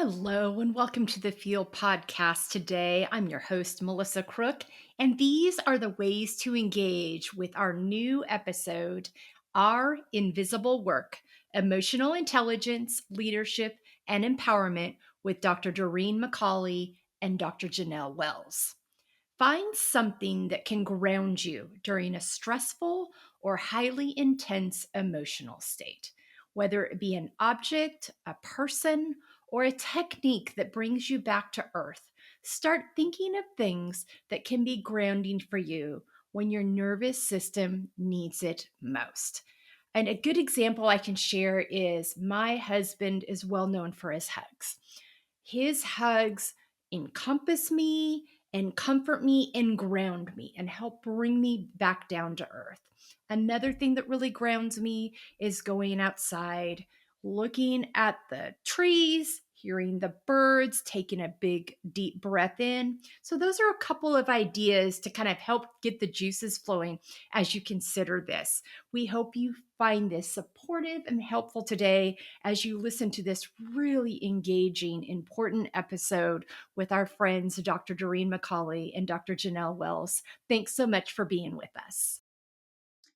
Hello, and welcome to the F.E.E.L Podcast today. I'm your host, Melissa Crook, and these are the ways to engage with our new episode, Our Invisible Work, Emotional Intelligence, Leadership, and Empowerment with Dr. Doreen MacAulay and Dr. Janelle Wells. Find something that can ground you during a stressful or highly intense emotional state, whether it be an object, a person, or a technique that brings you back to earth. Start thinking of things that can be grounding for you when your nervous system needs it most. And a good example I can share is my husband is well known for his hugs. His hugs encompass me and comfort me and ground me and help bring me back down to earth. Another thing that really grounds me is going outside, looking at the trees, hearing the birds, taking a big deep breath in. So those are a couple of ideas to kind of help get the juices flowing as you consider this. We hope you find this supportive and helpful today as you listen to this really engaging, important episode with our friends, Dr. Doreen MacAulay and Dr. Janelle Wells. Thanks so much for being with us.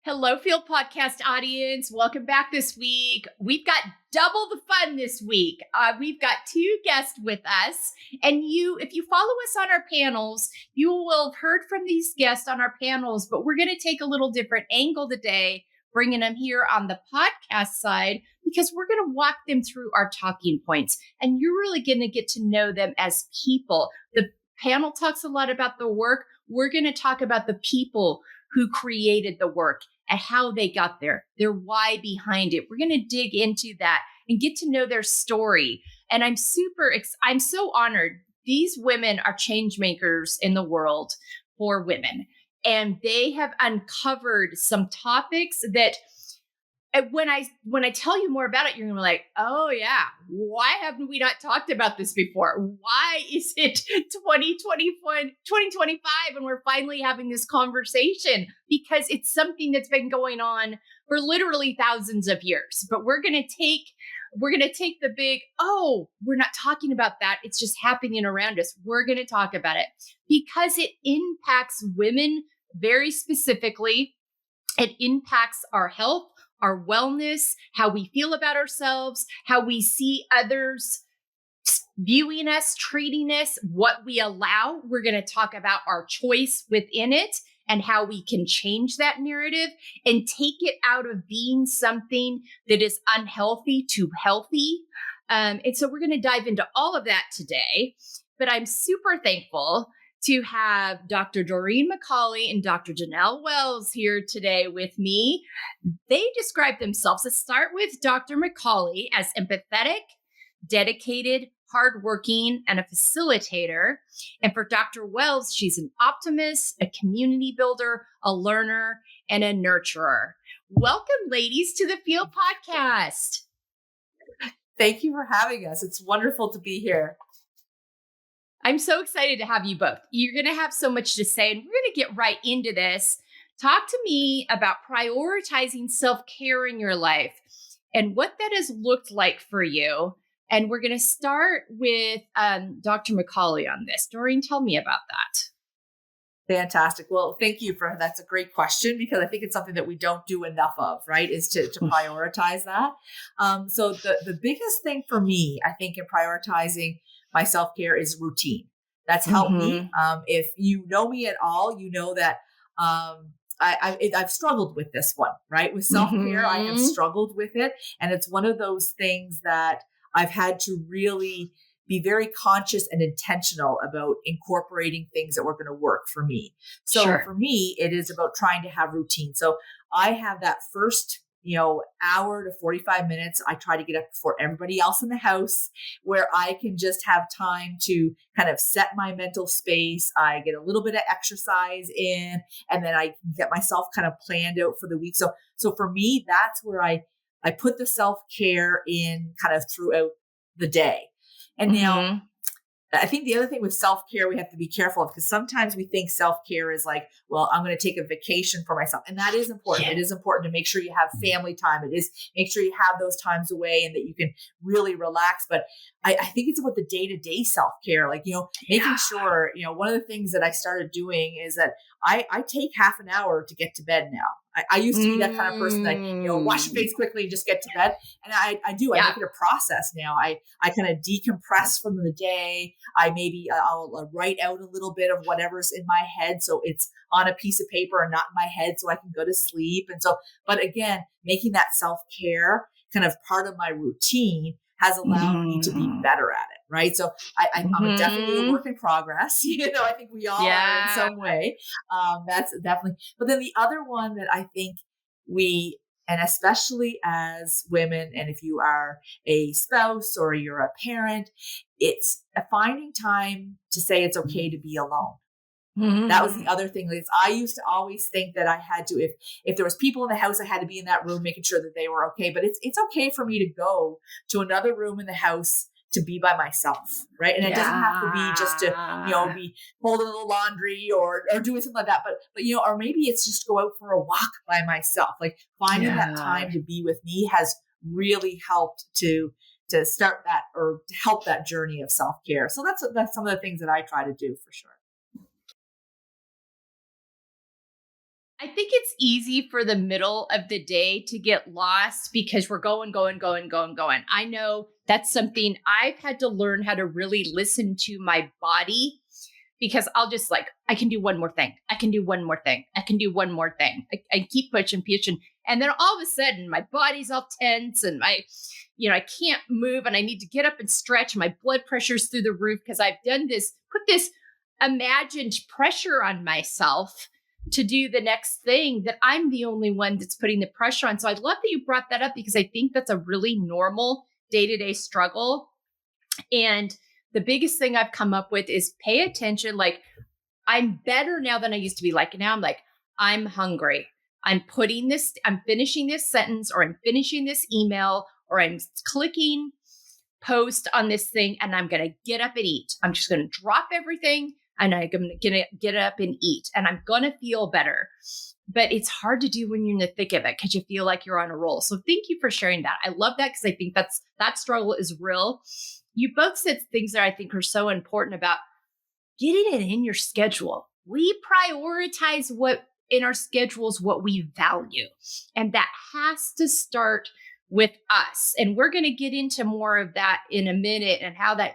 Hello, F.E.E.L Podcast audience. Welcome back this week. We've got double the fun this week. We've got two guests with us. And if you follow us on our panels, you will have heard from these guests on our panels, but we're going to take a little different angle today, bringing them here on the podcast side, because we're going to walk them through our talking points. And you're really going to get to know them as people. The panel talks a lot about the work. We're going to talk about the people who created the work and how they got there, their why behind it. We're going to dig into that and get to know their story. And I'm so honored. These women are change makers in the world for women. And they have uncovered some topics that when I tell you more about it, you're going to be like, oh yeah, why haven't we not talked about this before? Why is it 2025 and we're finally having this conversation? Because it's something that's been going on for literally thousands of years. But we're going to take the big, we're not talking about that. It's just happening around us. We're going to talk about it because it impacts women very specifically. It impacts our health, our wellness, how we feel about ourselves, how we see others viewing us, treating us, what we allow. We're going to talk about our choice within it and how we can change that narrative and take it out of being something that is unhealthy to healthy. And so we're going to dive into all of that today. But I'm super thankful to have Dr. Doreen MacAulay and Dr. Janelle Wells here today with me. They describe themselves, let's start with Dr. MacAulay, as empathetic, dedicated, hardworking, and a facilitator. And for Dr. Wells, she's an optimist, a community builder, a learner, and a nurturer. Welcome, ladies, to the F.E.E.L Podcast. Thank you for having us. It's wonderful to be here. I'm so excited to have you both. You're going to have so much to say, and we're going to get right into this. Talk to me about prioritizing self-care in your life and what that has looked like for you. And we're going to start with Dr. MacAulay on this. Doreen, tell me about that. Fantastic. Well, thank you that's a great question, because I think it's something that we don't do enough of, right? Is to prioritize that. So the biggest thing for me, I think, in prioritizing my self-care is routine. That's helped me. If you know me at all, you know that I've struggled with this one, right? With self-care, I have struggled with it. And it's one of those things that I've had to really be very conscious and intentional about incorporating things that were going to work for me. So for me, it is about trying to have routine. So I have that first hour to 45 minutes. I try to get up before everybody else in the house, where I can just have time to kind of set my mental space. I get a little bit of exercise in, and then I get myself kind of planned out for the week. So for me, that's where I put the self-care in kind of throughout the day. And now I think the other thing with self-care we have to be careful of, because sometimes we think self-care is like, well, I'm going to take a vacation for myself. And that is important. Yeah. It is important to make sure you have family time. It is make sure you have those times away and that you can really relax. But I think it's about the day-to-day self-care, like, making sure, one of the things that I started doing is that I take half an hour to get to bed now. I used to be that kind of person that, wash your face quickly and just get to bed. And I do, I make it a process now. I kind of decompress from the day. I'll write out a little bit of whatever's in my head, so it's on a piece of paper and not in my head, so I can go to sleep. And so, but again, making that self-care kind of part of my routine has allowed me to be better at it. Right. So I'm definitely a work in progress. I think we all are in some way. That's definitely, but then the other one that I think and especially as women, and if you are a spouse or you're a parent, it's finding time to say it's okay to be alone. That was the other thing. Like, I used to always think that I had to, if there was people in the house, I had to be in that room, making sure that they were okay. But it's okay for me to go to another room in the house to be by myself, right? And it doesn't have to be just to, be holding a little laundry or doing something like that. But or maybe it's just go out for a walk by myself. Like finding that time to be with me has really helped to start that or to help that journey of self-care. So that's some of the things that I try to do for sure. I think it's easy for the middle of the day to get lost because we're going. I know that's something I've had to learn how to really listen to my body, because I'll just I can do one more thing. I can do one more thing. I can do one more thing. I keep pushing. And then all of a sudden my body's all tense and I can't move and I need to get up and stretch. My blood pressure's through the roof because I've put this imagined pressure on myself to do the next thing that I'm the only one that's putting the pressure on. So I love that you brought that up, because I think that's a really normal day-to-day struggle. And the biggest thing I've come up with is pay attention. Like, I'm better now than I used to be. Like now I'm like, I'm hungry. I'm finishing this sentence, or I'm finishing this email, or I'm clicking post on this thing, and I'm going to get up and eat. I'm just going to drop everything and I'm going to get up and eat, and I'm going to feel better. But it's hard to do when you're in the thick of it because you feel like you're on a roll. So thank you for sharing that. I love that, because I think that struggle is real. You both said things that I think are so important about getting it in your schedule. We prioritize what in our schedules, what we value. And that has to start with us. And we're going to get into more of that in a minute and how that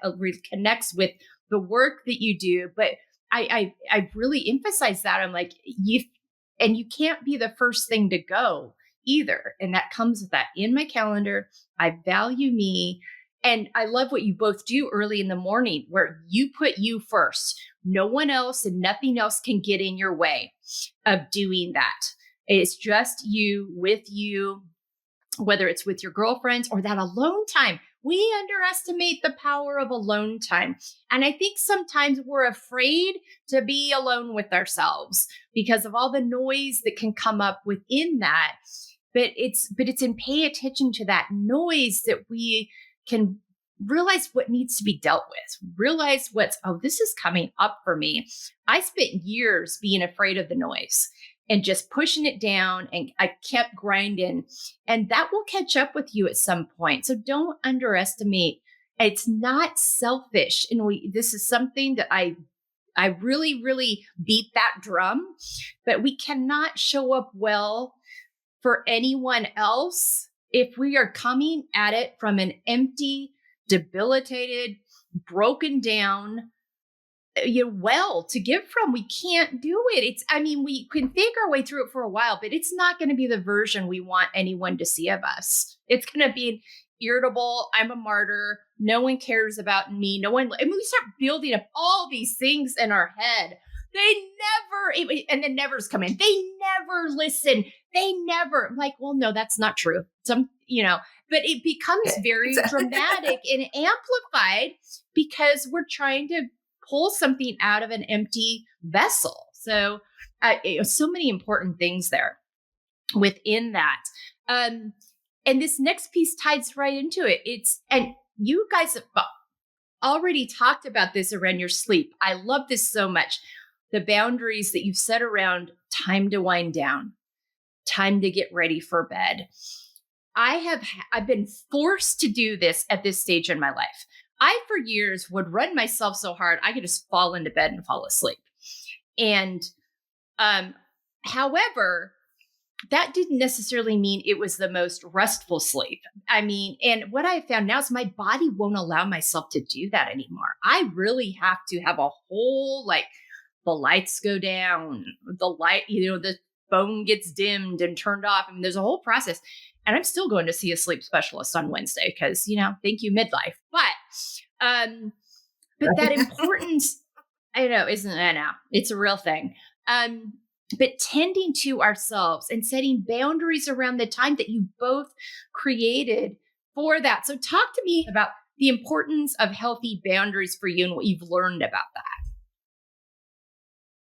connects with the work that you do. But I really emphasize that. I'm like, you can't be the first thing to go either. And that comes with that in my calendar. I value me. And I love what you both do early in the morning, where you put you first. No one else and nothing else can get in your way of doing that. It's just you with you, whether it's with your girlfriends or that alone time. We underestimate the power of alone time. And I think sometimes we're afraid to be alone with ourselves because of all the noise that can come up within that. But it's in pay attention to that noise that we can realize what needs to be dealt with, realize this is coming up for me. I spent years being afraid of the noise and just pushing it down, and I kept grinding, and that will catch up with you at some point. So don't underestimate. It's not selfish. And this is something that I really, really beat that drum, but we cannot show up well for anyone else if we are coming at it from an empty, debilitated, broken down well to give from. We can't do it. We can think our way through it for a while, but it's not going to be the version we want anyone to see of us. It's going to be irritable. I'm a martyr. No one cares about me. We start building up all these things in our head. And the nevers come in. They never listen. They never. I'm like, well, no, that's not true. But it becomes very dramatic and amplified because we're trying to pull something out of an empty vessel. So, so many important things there within that. And this next piece ties right into it. And you guys, already talked about this around your sleep. I love this so much. The boundaries that you've set around time to wind down, time to get ready for bed. I've been forced to do this at this stage in my life. I, for years, would run myself so hard I could just fall into bed and fall asleep. And um, however, that didn't necessarily mean it was the most restful sleep. I mean, and what I found now is my body won't allow myself to do that anymore. I really have to have a whole, like, the lights go down, the phone gets dimmed and turned off. I mean, there's a whole process. And I'm still going to see a sleep specialist on Wednesday because, thank you, midlife. But that importance, I know, isn't it now? It's a real thing. But tending to ourselves and setting boundaries around the time that you both created for that. So talk to me about the importance of healthy boundaries for you and what you've learned about that.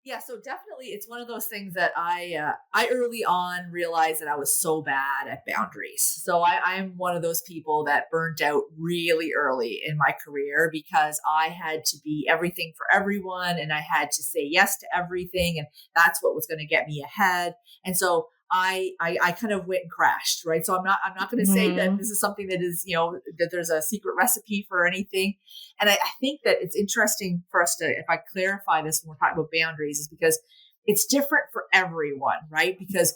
Yeah, so definitely it's one of those things that I early on realized that I was so bad at boundaries. So I'm one of those people that burnt out really early in my career because I had to be everything for everyone and I had to say yes to everything and that's what was going to get me ahead. And so I kind of went and crashed, right? So I'm not going to say that this is something that is, that there's a secret recipe for anything. And I think that it's interesting for us to, if I clarify this when we're talking about boundaries, is because it's different for everyone, right? Because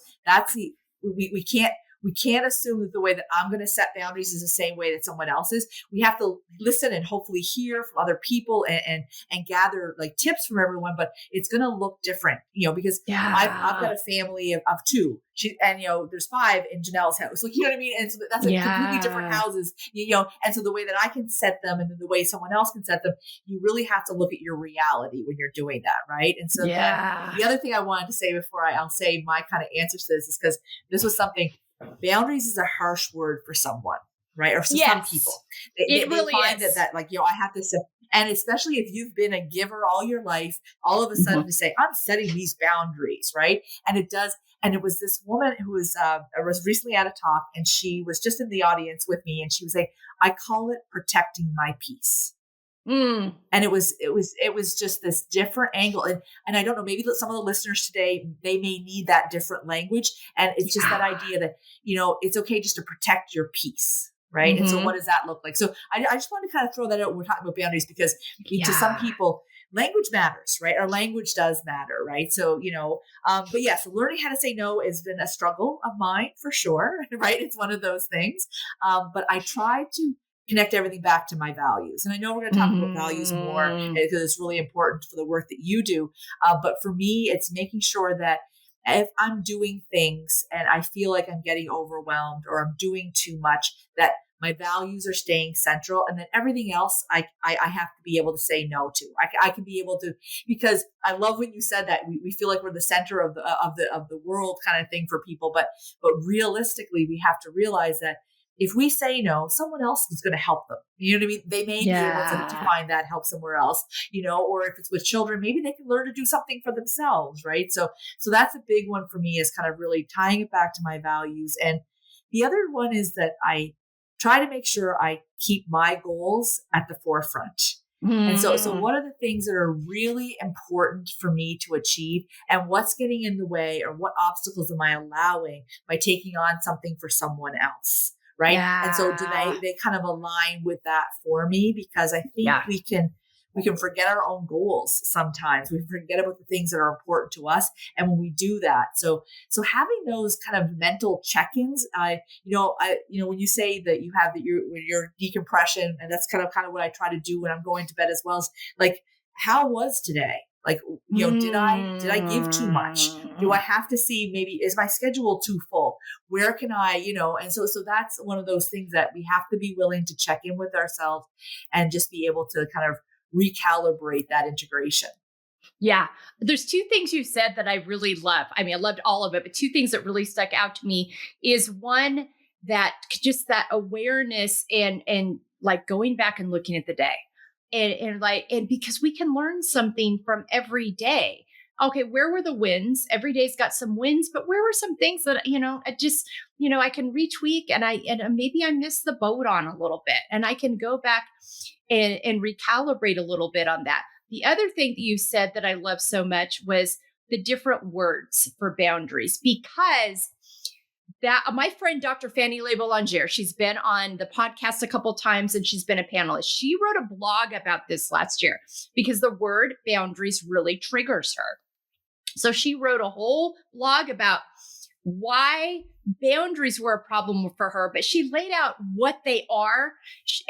we can't assume that the way that I'm going to set boundaries is the same way that someone else is. We have to listen and hopefully hear from other people and gather like tips from everyone, but it's going to look different, because I've got a family of two. There's 5 in Janelle's house. Like, you know what I mean? And so that's like completely different houses, and so the way that I can set them and then the way someone else can set them, you really have to look at your reality when you're doing that. Right. And so then the other thing I wanted to say before I'll say my kind of answers to this is because this was something. Boundaries is a harsh word for someone, right? Or for some people. They really find is. That like, I have to say, and especially if you've been a giver all your life, all of a sudden to say, I'm setting these boundaries, right? And it does. And it was this woman who was recently at a talk and she was just in the audience with me and she was saying, I call it protecting my peace. And it was just this different angle. And I don't know, maybe some of the listeners today, they may need that different language. And it's just that idea that, it's okay just to protect your peace. Right. And so what does that look like? So I just want to kind of throw that out when we're talking about boundaries, because to some people, language matters, right? Our language does matter. Right. So, but yeah, so learning how to say no has been a struggle of mine for sure. Right. It's one of those things. But I try to connect everything back to my values. And I know we're going to talk about values more because it's really important for the work that you do. But for me, it's making sure that if I'm doing things and I feel like I'm getting overwhelmed or I'm doing too much, that my values are staying central, and then everything else I have to be able to say no to. I can be able to, because I love when you said that we feel like we're the center of the world kind of thing for people, but realistically, we have to realize that if we say no, someone else is going to help them. You know what I mean? They may be able to find that help somewhere else, or if it's with children, maybe they can learn to do something for themselves, right? So that's a big one for me, is kind of really tying it back to my values. And the other one is that I try to make sure I keep my goals at the forefront. And so what are the things that are really important for me to achieve, and what's getting in the way, or what obstacles am I allowing by taking on something for someone else? Right. Yeah. And so do they kind of align with that for me? Because I think we can forget our own goals sometimes. We forget about the things that are important to us. And when we do that, so having those kind of mental check-ins, when you say that you have your decompression, and that's kind of what I try to do when I'm going to bed as well, is like, how was today? Like, did I give too much? Do I have to see, maybe, is my schedule too full? Where can I, and so that's one of those things that we have to be willing to check in with ourselves and just be able to kind of recalibrate that integration. Yeah. There's 2 things you said that I really love. I mean, I loved all of it, but 2 things that really stuck out to me is, one, that just that awareness and like going back and looking at the day. And because we can learn something from every day. okay, where were the wins? Every day's got some wins, but where were some things that, I just, I can retweak and maybe I missed the boat on a little bit, and I can go back and recalibrate a little bit on that. The other thing that you said that I love so much was the different words for boundaries, because that my friend Dr. Fannie Boulanger, she's been on the podcast a couple times and she's been a panelist. She wrote a blog about this last year because the word boundaries really triggers her. So she wrote a whole blog about why boundaries were a problem for her, but she laid out what they are,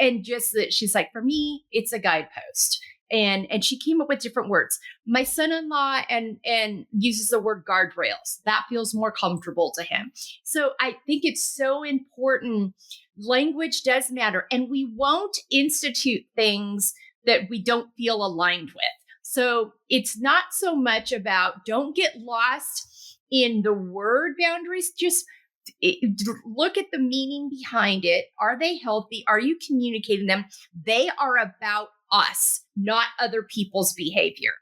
and just that she's like, for me, it's a guidepost. And she came up with different words. My son-in-law and uses the word guardrails. That feels more comfortable to him. So I think it's so important. Language does matter, and we won't institute things that we don't feel aligned with. So it's not so much about, don't get lost in the word boundaries. Just look at the meaning behind it. Are they healthy? Are you communicating them? They are about us, not other people's behavior.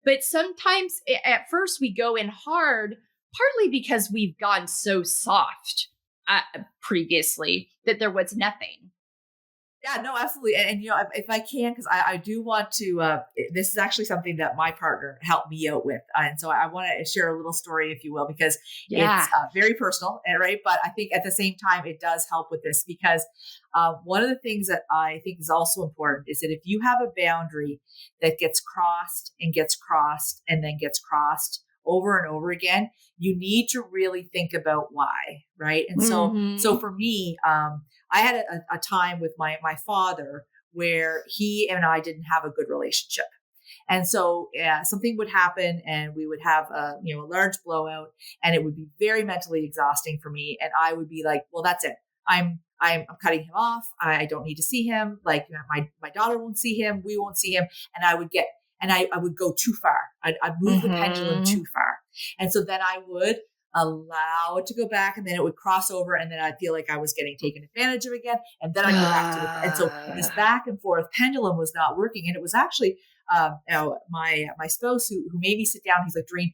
But sometimes at first we go in hard, partly because we've gone so soft previously that there was nothing. Yeah, no, absolutely. And if I can, because I do want to, this is actually something that my partner helped me out with. And so I want to share a little story, if you will, because it's very personal, right? But I think at the same time, it does help with this, because one of the things that I think is also important is that if you have a boundary that gets crossed and gets crossed and then gets crossed over and over again, you need to really think about why, right? And so for me, I had a time with my father where he and I didn't have a good relationship. And so something would happen and we would have a large blowout, and it would be very mentally exhausting for me. And I would be like, well, that's it. I'm cutting him off. I don't need to see him. Like, my daughter won't see him. We won't see him. And I would go too far. I'd move the pendulum too far. And so then I would allow it to go back, and then it would cross over, and then I'd feel like I was getting taken advantage of again, and then I'd go back to and so this back and forth pendulum was not working. And it was actually my spouse who made me sit down. He's like, Doreen,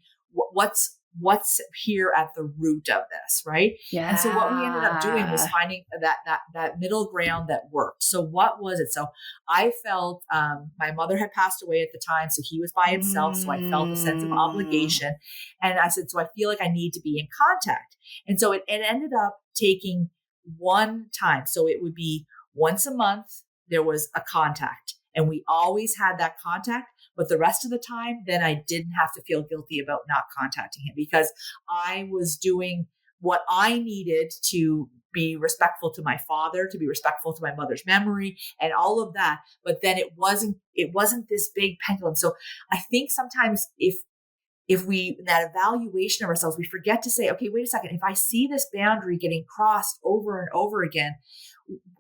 what's here at the root of this, right? Yeah. And so what we ended up doing was finding that middle ground that worked. So what was it? So I felt my mother had passed away at the time, so he was by himself. So I felt a sense of obligation, and I said, so I feel like I need to be in contact. And so it ended up taking one time. So it would be once a month there was a contact, and we always had that contact. But the rest of the time, then I didn't have to feel guilty about not contacting him, because I was doing what I needed to be respectful to my father, to be respectful to my mother's memory and all of that. But then it wasn't this big pendulum. So I think sometimes if we, in that evaluation of ourselves, we forget to say, okay, wait a second, if I see this boundary getting crossed over and over again,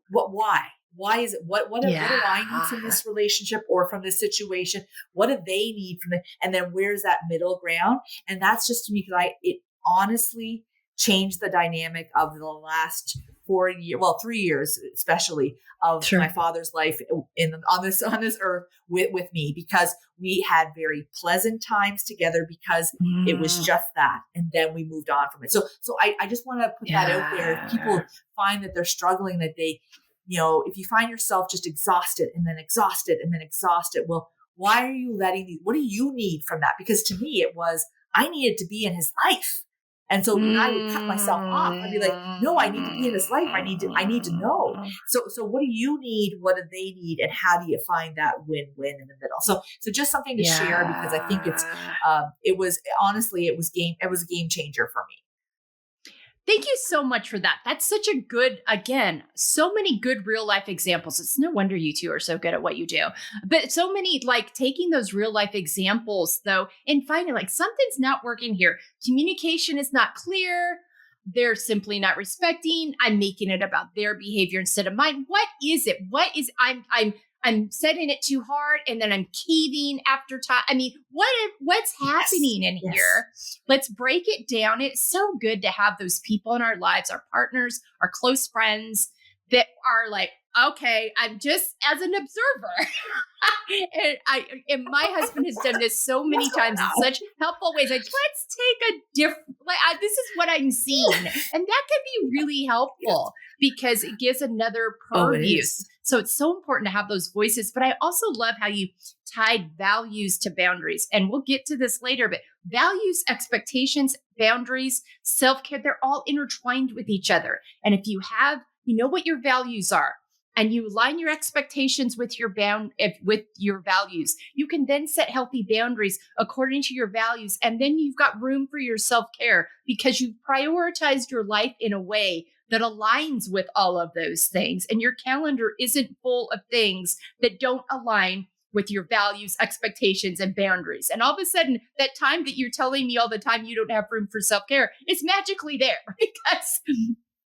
why? Why is it? What do I need from this relationship or from this situation? What do they need from it? And then where's that middle ground? And that's just, to me, because it honestly changed the dynamic of the last 3 years, especially, of my father's life on this earth with me, because we had very pleasant times together, because it was just that. And then we moved on from it. So I just want to put that out there. If people find that they're struggling, that they, if you find yourself just exhausted and then exhausted and then exhausted, well, why are you what do you need from that? Because to me, it was, I needed to be in his life. And so when I would cut myself off, I'd be like, no, I need to be in his life. I need to know. So what do you need? What do they need? And how do you find that win-win in the middle? So just something to share, because I think it was a game changer for me. Thank you so much for that. That's such a good, again, so many good real life examples. It's no wonder you two are so good at what you do. But so many, like, taking those real life examples, though, and finding like something's not working here. Communication is not clear. They're simply not respecting. I'm making it about their behavior instead of mine. What is it? I'm setting it too hard, and then I'm caving after time. I mean, what's happening in here? Let's break it down. It's so good to have those people in our lives, our partners, our close friends, that are like, okay, I'm just as an observer. And my husband has done this so many times in such helpful ways. Like, let's take a different, this is what I'm seeing. And that can be really helpful because it gives another purview. So it's so important to have those voices. But I also love how you tied values to boundaries. And we'll get to this later, but values, expectations, boundaries, self-care, they're all intertwined with each other. And if you know what your values are, and you align your expectations with your values, you can then set healthy boundaries according to your values. And then you've got room for your self-care because you've prioritized your life in a way that aligns with all of those things. And your calendar isn't full of things that don't align with your values, expectations, and boundaries. And all of a sudden, that time that you're telling me all the time you don't have room for self-care is magically there because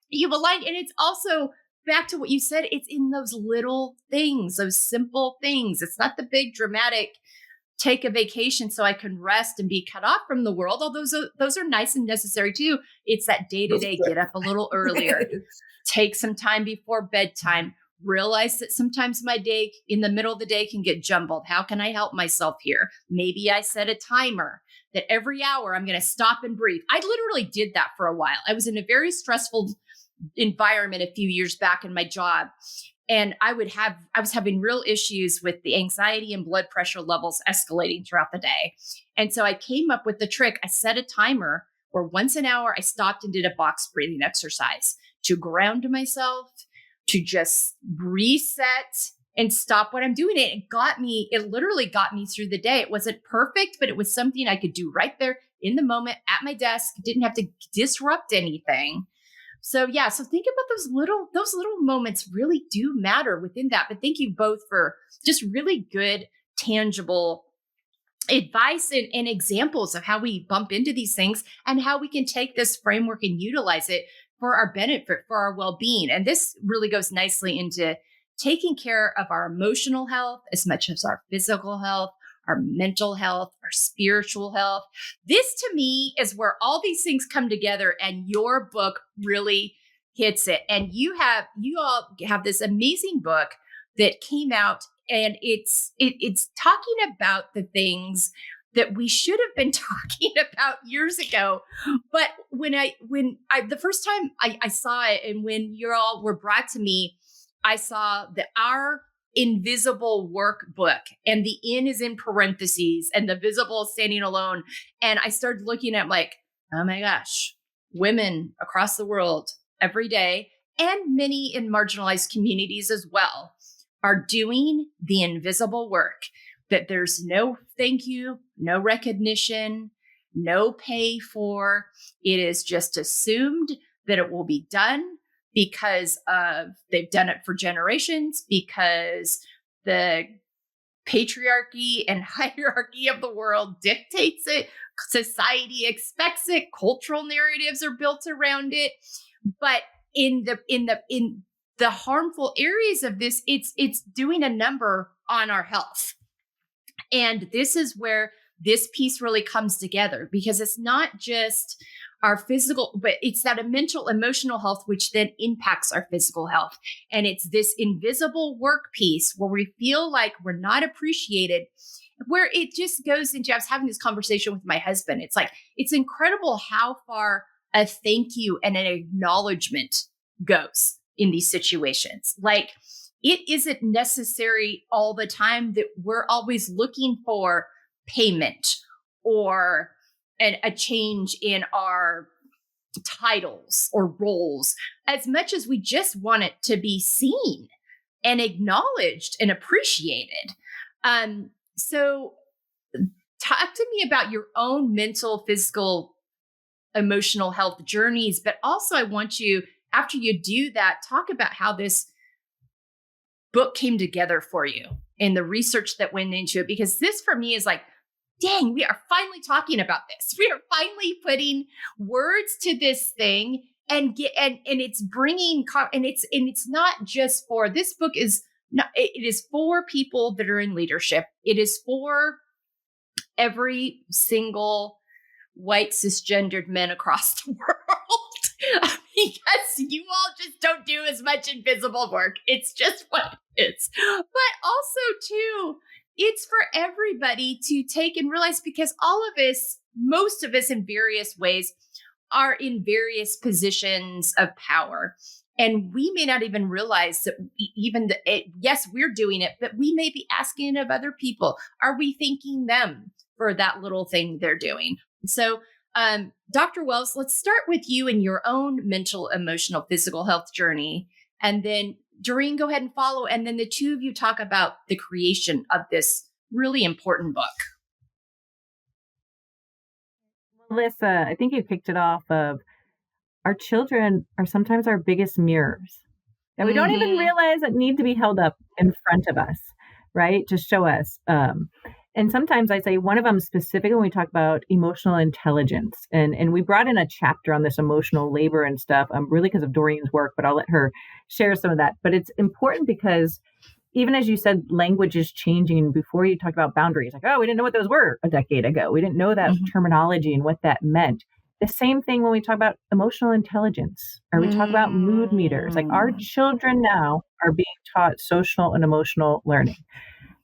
you've aligned. And it's also back to what you said, it's in those little things, those simple things. It's not the big dramatic take a vacation so I can rest and be cut off from the world. Although those are nice and necessary too. It's that day-to-day, get up a little earlier, take some time before bedtime, realize that sometimes my day in the middle of the day can get jumbled. How can I help myself here? Maybe I set a timer that every hour I'm going to stop and breathe. I literally did that for a while. I was in a very stressful environment a few years back in my job. And I was having real issues with the anxiety and blood pressure levels escalating throughout the day. And so I came up with the trick. I set a timer where once an hour I stopped and did a box breathing exercise to ground myself, to just reset and stop what I'm doing. It literally got me through the day. It wasn't perfect, but it was something I could do right there in the moment at my desk. Didn't have to disrupt anything. So think about those little moments really do matter within that. But thank you both for just really good, tangible advice and examples of how we bump into these things and how we can take this framework and utilize it for our benefit, for our well-being. And this really goes nicely into taking care of our emotional health as much as our physical health, our mental health, our spiritual health. This to me is where all these things come together, and your book really hits it. And you all have this amazing book that came out, and it's talking about the things that we should have been talking about years ago. But the first time I saw it, and when you all were brought to me, I saw that our invisible workbook, and the in is in parentheses and the visible is standing alone. And I started looking at like, oh my gosh, women across the world every day, and many in marginalized communities as well, are doing the invisible work that there's no thank you, no recognition, no pay for. It is just assumed that it will be done because they've done it for generations, because the patriarchy and hierarchy of the world dictates it, society expects it, cultural narratives are built around it. But in the harmful areas of this, it's doing a number on our health. And this is where this piece really comes together, because it's not just our physical, but it's that mental, emotional health, which then impacts our physical health. And it's this invisible work piece where we feel like we're not appreciated, where it just goes into, I was having this conversation with my husband. It's like, it's incredible how far a thank you and an acknowledgement goes in these situations. Like, it isn't necessary all the time that we're always looking for payment or a change in our titles or roles, as much as we just want it to be seen and acknowledged and appreciated. So talk to me about your own mental, physical, emotional health journeys, but also I want you, after you do that, talk about how this book came together for you and the research that went into it, because this for me is like, dang, we are finally talking about this. We are finally putting words to this thing, and it's bringing, and it's not just for, this book is not, it is for people that are in leadership. It is for every single white cisgendered men across the world. because you all just don't do as much invisible work. It's just what it is. But also, too, it's for everybody to take and realize because all of us, most of us in various ways, are in various positions of power. And we may not even realize that yes, we're doing it, but we may be asking it of other people. Are we thanking them for that little thing they're doing? So, Dr. Wells, let's start with you and your own mental, emotional, physical health journey. And then Doreen, go ahead and follow. And then the two of you talk about the creation of this really important book. Melissa, I think you kicked it off of our children are sometimes our biggest mirrors that we don't even realize that need to be held up in front of us, right? To show us. And sometimes I say one of them specifically when we talk about emotional intelligence. And we brought in a chapter on this emotional labor and stuff, really because of Doreen's work, but I'll let her share some of that. But it's important because even as you said, language is changing. Before you talked about boundaries, like, oh, we didn't know what those were a decade ago. We didn't know that terminology and what that meant. The same thing when we talk about emotional intelligence or we talk about mood meters. Like our children now are being taught social and emotional learning.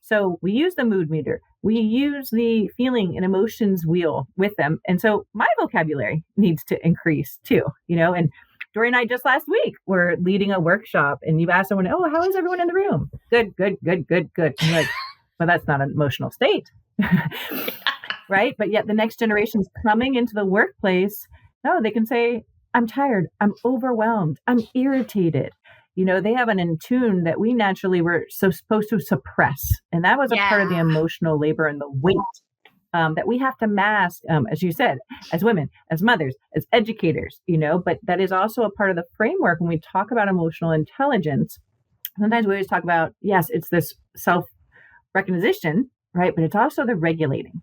So we use the mood meter. We use the feeling and emotions wheel with them. And so my vocabulary needs to increase too, and Doreen and I just last week were leading a workshop and you asked someone, oh, how is everyone in the room? Good. I'm like, well, that's not an emotional state. Right. But yet the next generation's coming into the workplace. No, they can say, I'm tired. I'm overwhelmed. I'm irritated. They have an in tune that we naturally were so supposed to suppress. And that was a part of the emotional labor and the weight that we have to mask, as you said, as women, as mothers, as educators, but that is also a part of the framework when we talk about emotional intelligence. Sometimes we always talk about, yes, it's this self-recognition, right? But it's also the regulating.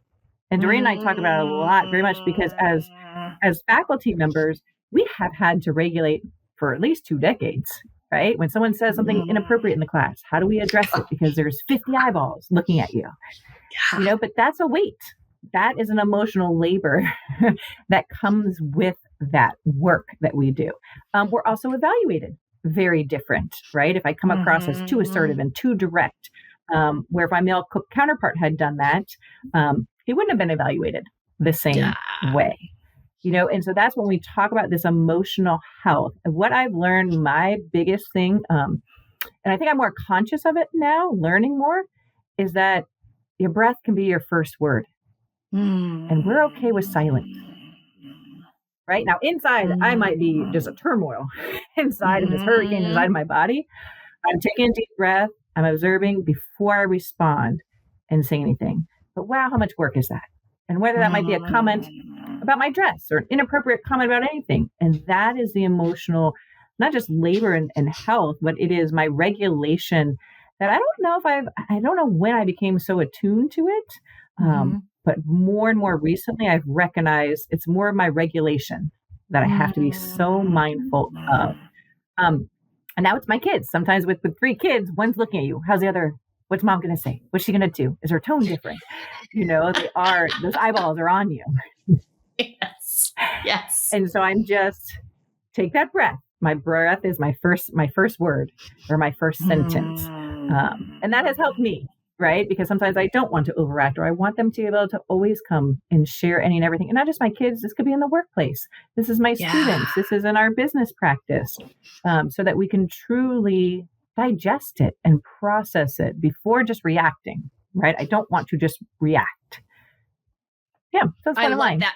And Doreen and I talk about it a lot, very much because as faculty members, we have had to regulate for at least 2 decades, right? When someone says something inappropriate in the class, how do we address it? Because there's 50 eyeballs looking at you, but that's a weight. That is an emotional labor that comes with that work that we do. We're also evaluated very different, right? If I come across as too assertive and too direct, where if my male counterpart had done that, he wouldn't have been evaluated the same way, and so that's when we talk about this emotional health. And what I've learned, my biggest thing, and I think I'm more conscious of it now, learning more, is that your breath can be your first word. And we're okay with silence. Right now, inside, I might be just a turmoil inside of this hurricane inside of my body. I'm taking a deep breath. I'm observing before I respond and say anything. But wow, how much work is that? And whether that might be a comment about my dress or an inappropriate comment about anything. And that is the emotional, not just labor and health, but it is my regulation that I don't know when I became so attuned to it. But more and more recently, I've recognized it's more of my regulation that I have to be so mindful of. And now it's my kids. Sometimes with 3 kids, one's looking at you. How's the other? What's mom going to say? What's she going to do? Is her tone different? Those eyeballs are on you. Yes. And so I'm just take that breath. My breath is my first word or my first sentence. And that has helped me, right? Because sometimes I don't want to overact, or I want them to be able to always come and share any and everything. And not just my kids, this could be in the workplace. This is my students. This is in our business practice, so that we can truly digest it and process it before just reacting, right? I don't want to just react. Yeah, so that's kind of mine. That.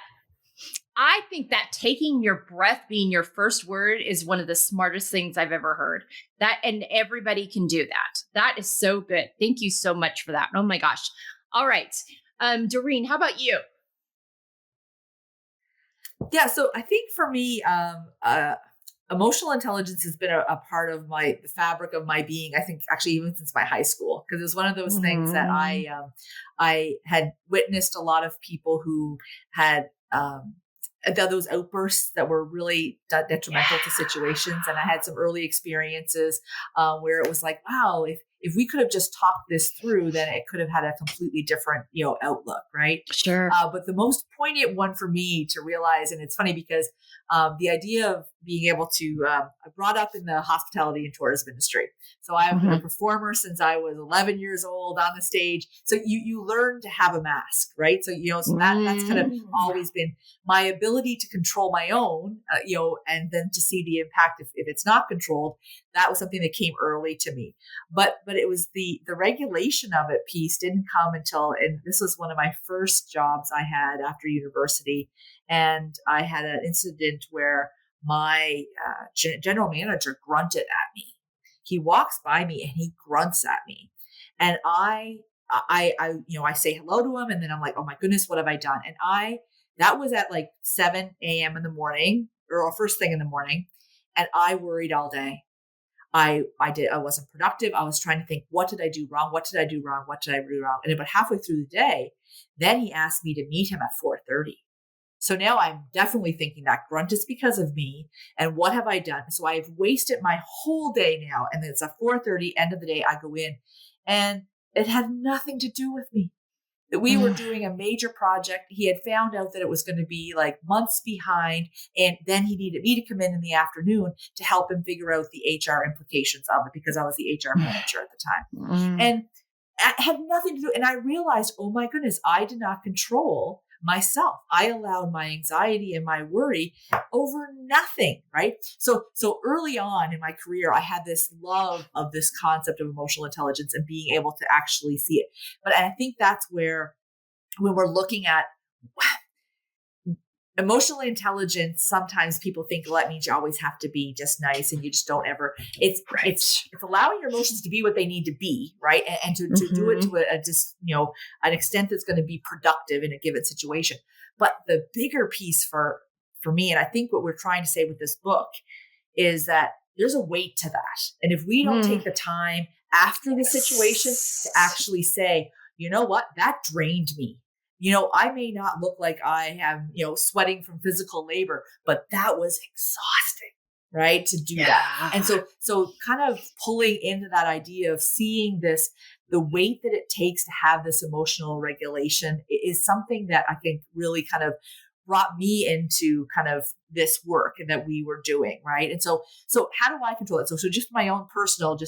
I think that taking your breath being your first word is one of the smartest things I've ever heard. And everybody can do that. That is so good. Thank you so much for that. Oh my gosh. All right. Doreen, how about you? Yeah. So I think for me, emotional intelligence has been a part of the fabric of my being. I think actually even since my high school, because it's one of those things that I had witnessed a lot of people who had, those outbursts that were really detrimental to situations. And I had some early experiences where it was like, wow, if we could have just talked this through, then it could have had a completely different, outlook. Right. Sure. But the most poignant one for me to realize, and it's funny because the idea of being able to, I brought up in the hospitality and tourism industry. So I've been a performer since I was 11 years old on the stage. So you learn to have a mask, right? So, so that's kind of always been my ability to control my own, and then to see the impact if it's not controlled. That was something that came early to me. But it was the regulation of it piece didn't come until, and this was one of my first jobs I had after university. And I had an incident where my general manager grunted at me. He walks by me and he grunts at me, and I say hello to him, and then I'm like, oh my goodness, what have I done? And that was at like 7 a.m. in the morning, or first thing in the morning, and I worried all day. I wasn't productive. I was trying to think, what did I do wrong? What did I do wrong? What did I do wrong? And about halfway through the day, then he asked me to meet him at 4:30. So now I'm definitely thinking that grunt is because of me. And what have I done? So I've wasted my whole day now. And it's at 4:30, end of the day, I go in, and it had nothing to do with me. That we were doing a major project. He had found out that it was going to be like months behind. And then he needed me to come in the afternoon to help him figure out the HR implications of it, because I was the HR manager at the time. And it had nothing to do. And I realized, oh my goodness, I did not control myself. I allowed my anxiety and my worry over nothing, right? So early on in my career, I had this love of this concept of emotional intelligence and being able to actually see it. But I think that's where, when we're looking at emotional intelligence, sometimes people think, well, that means you always have to be just nice and you just don't ever, it's allowing your emotions to be what they need to be, right? And to do it to an extent that's going to be productive in a given situation. But the bigger piece for me, and I think what we're trying to say with this book, is that there's a weight to that. And if we don't take the time after the situation to actually say, you know what, that drained me. I may not look like I am, sweating from physical labor, but that was exhausting, right? To do that. And so kind of pulling into that idea of seeing this, the weight that it takes to have this emotional regulation is something that I think really kind of brought me into kind of this work and that we were doing, right? And so how do I control it? So just my own personal,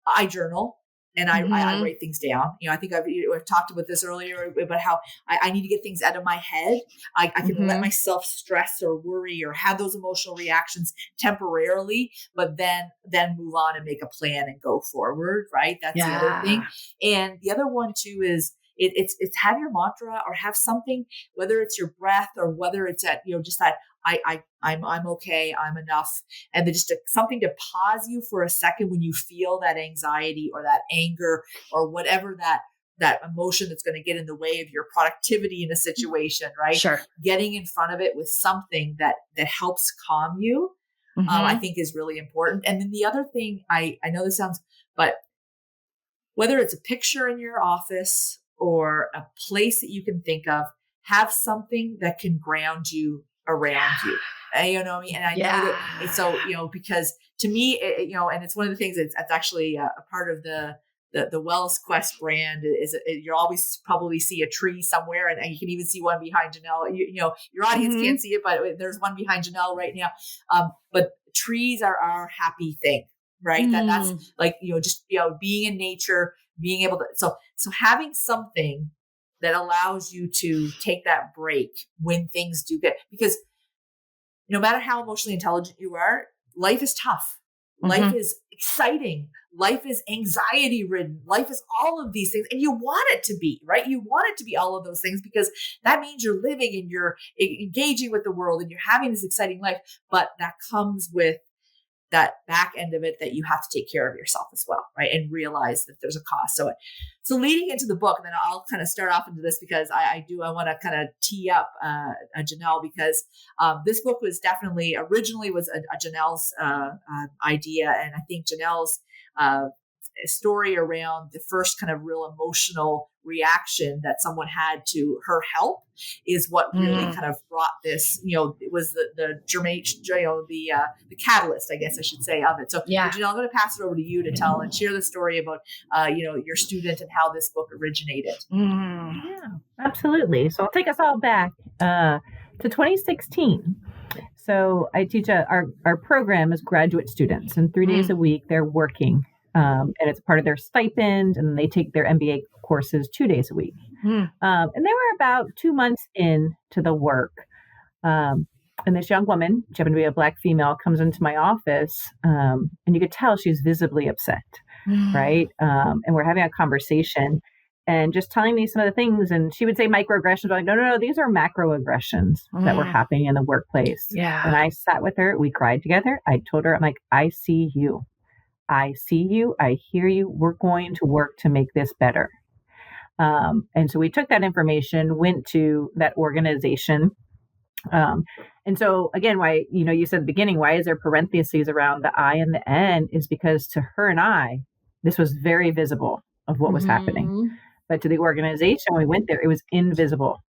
I journal. And I write things down. I think I've talked about this earlier about how I need to get things out of my head. I can let myself stress or worry or have those emotional reactions temporarily, but then move on and make a plan and go forward. Right. That's the other thing. And the other one too is it's have your mantra or have something, whether it's your breath or whether it's at, just that I'm okay, I'm enough. And then just something to pause you for a second when you feel that anxiety or that anger or whatever that emotion that's going to get in the way of your productivity in a situation, right? Sure. Getting in front of it with something that helps calm you, I think is really important. And then the other thing, I know this sounds, but whether it's a picture in your office or a place that you can think of, have something that can ground you around you. You know what I mean? And I know that it's so, because to me, and it's one of the things that's actually a part of the WellsQuest brand is you always probably see a tree somewhere, and you can even see one behind Janelle. Your audience can't see it, but there's one behind Janelle right now. But trees are our happy thing, right? That's like, just, being in nature, being able to, so having something that allows you to take that break when things do get, because no matter how emotionally intelligent you are, life is tough. Life is exciting. Life is anxiety ridden. Life is all of these things. And you want it to be, right? You want it to be all of those things because that means you're living and you're engaging with the world and you're having this exciting life. But that comes with that back end of it that you have to take care of yourself as well, right? And realize that there's a cost. So leading into the book, and then I'll kind of start off into this because I want to kind of tee up Janelle, because this book was definitely originally was a Janelle's idea. And I think Janelle's story around the first kind of real emotional reaction that someone had to her help is what really kind of brought this, it was the catalyst, I guess I should say, of it. So Janelle, I'm going to pass it over to you to tell and share the story about, your student and how this book originated. Yeah, absolutely. So I'll take us all back to 2016. So I teach our program is graduate students, and 3 days a week they're working, and it's part of their stipend, and they take their MBA courses 2 days a week. And they were about 2 months into the work. And this young woman, she happened to be a Black female, comes into my office, and you could tell she's visibly upset, right? And we're having a conversation and just telling me some of the things. And she would say microaggressions. I'm like, no, these are macroaggressions that were happening in the workplace. Yeah. And I sat with her. We cried together. I told her, I'm like, I see you. I see you. I hear you. We're going to work to make this better. And so we took that information, went to that organization. And so again, why, you said at the beginning, why is there parentheses around the I and the N, is because to her and I, this was very visible of what was happening. But to the organization, when we went there, it was invisible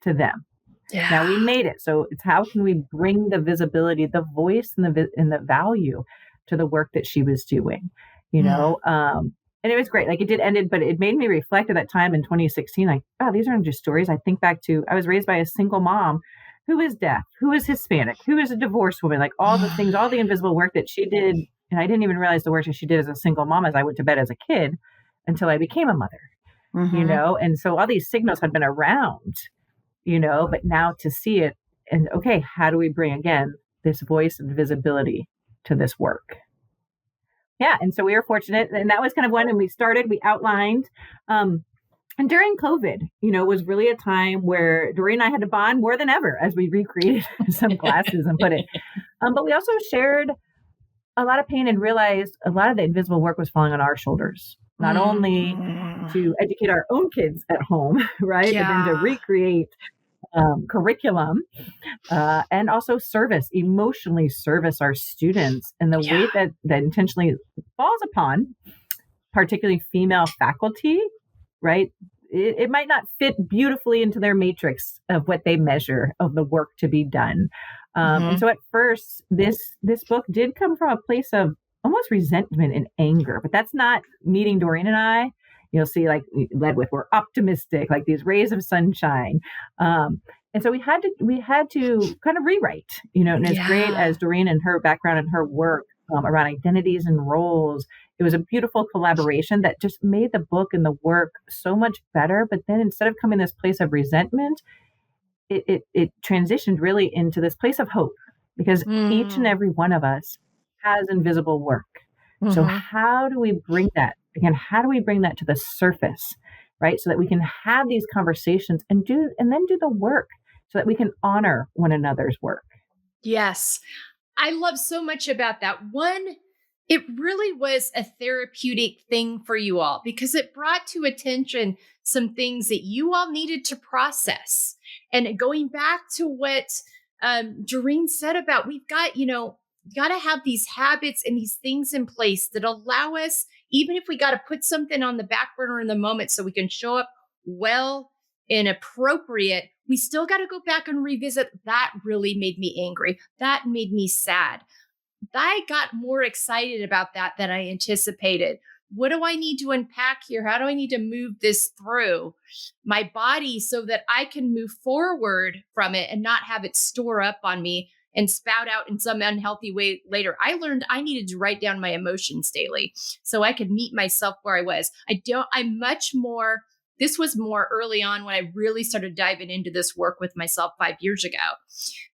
to them. Yeah. Now we made it. So it's how can we bring the visibility, the voice and the value to the work that she was doing, and it was great. Like it did ended, but it made me reflect at that time in 2016, like, oh, these aren't just stories. I think back to, I was raised by a single mom who was deaf, who was Hispanic, who was a divorced woman, like all the things, all the invisible work that she did. And I didn't even realize the work that she did as a single mom as I went to bed as a kid until I became a mother, and so all these signals had been around, but now to see it and, okay, how do we bring again this voice and visibility to this work? Yeah. And so we were fortunate. And that was kind of when we started, we outlined, and during COVID, was really a time where Doreen and I had to bond more than ever as we recreated some classes and put it. But we also shared a lot of pain and realized a lot of the invisible work was falling on our shoulders, not only to educate our own kids at home, right? Yeah. But then to recreate curriculum and also emotionally service our students in the way that intentionally falls upon particularly female faculty, right? It might not fit beautifully into their matrix of what they measure of the work to be done. And so at first, this book did come from a place of almost resentment and anger, but that's not meeting Doreen and I. You'll see, like, led with, we're optimistic, like these rays of sunshine. And so we had to kind of rewrite, and as great as Doreen and her background and her work around identities and roles, it was a beautiful collaboration that just made the book and the work so much better. But then instead of coming this place of resentment, it transitioned really into this place of hope, because each and every one of us has invisible work. So how do we bring that? Again, how do we bring that to the surface, right? So that we can have these conversations and then do the work so that we can honor one another's work. Yes. I love so much about that. One, it really was a therapeutic thing for you all because it brought to attention some things that you all needed to process. And going back to what Doreen said about, we've got, got to have these habits and these things in place that allow us, even if we got to put something on the back burner in the moment so we can show up well and appropriate, we still got to go back and revisit. That really made me angry. That made me sad. I got more excited about that than I anticipated. What do I need to unpack here? How do I need to move this through my body so that I can move forward from it and not have it store up on me and spout out in some unhealthy way later? I learned I needed to write down my emotions daily so I could meet myself where I was. This was more early on when I really started diving into this work with myself 5 years ago.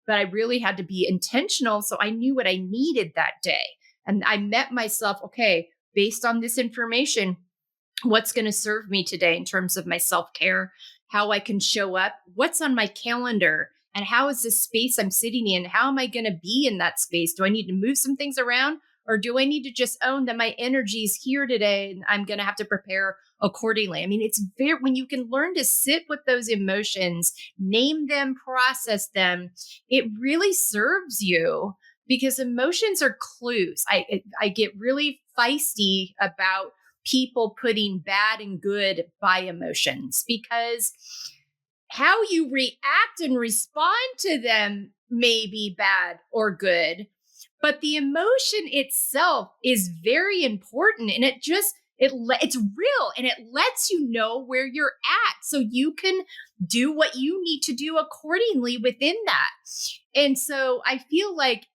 But I really had to be intentional so I knew what I needed that day. And I met myself, okay, based on this information, what's going to serve me today in terms of my self-care, how I can show up, what's on my calendar, and how is this space I'm sitting in? How am I going to be in that space? Do I need to move some things around? Or do I need to just own that my energy is here today and I'm going to have to prepare accordingly? I mean, it's when you can learn to sit with those emotions, name them, process them, it really serves you because emotions are clues. I get really feisty about people putting bad and good by emotions because how you react and respond to them may be bad or good. But the emotion itself is very important. And It's real, and it lets you know where you're at so you can do what you need to do accordingly within that. And so I feel like,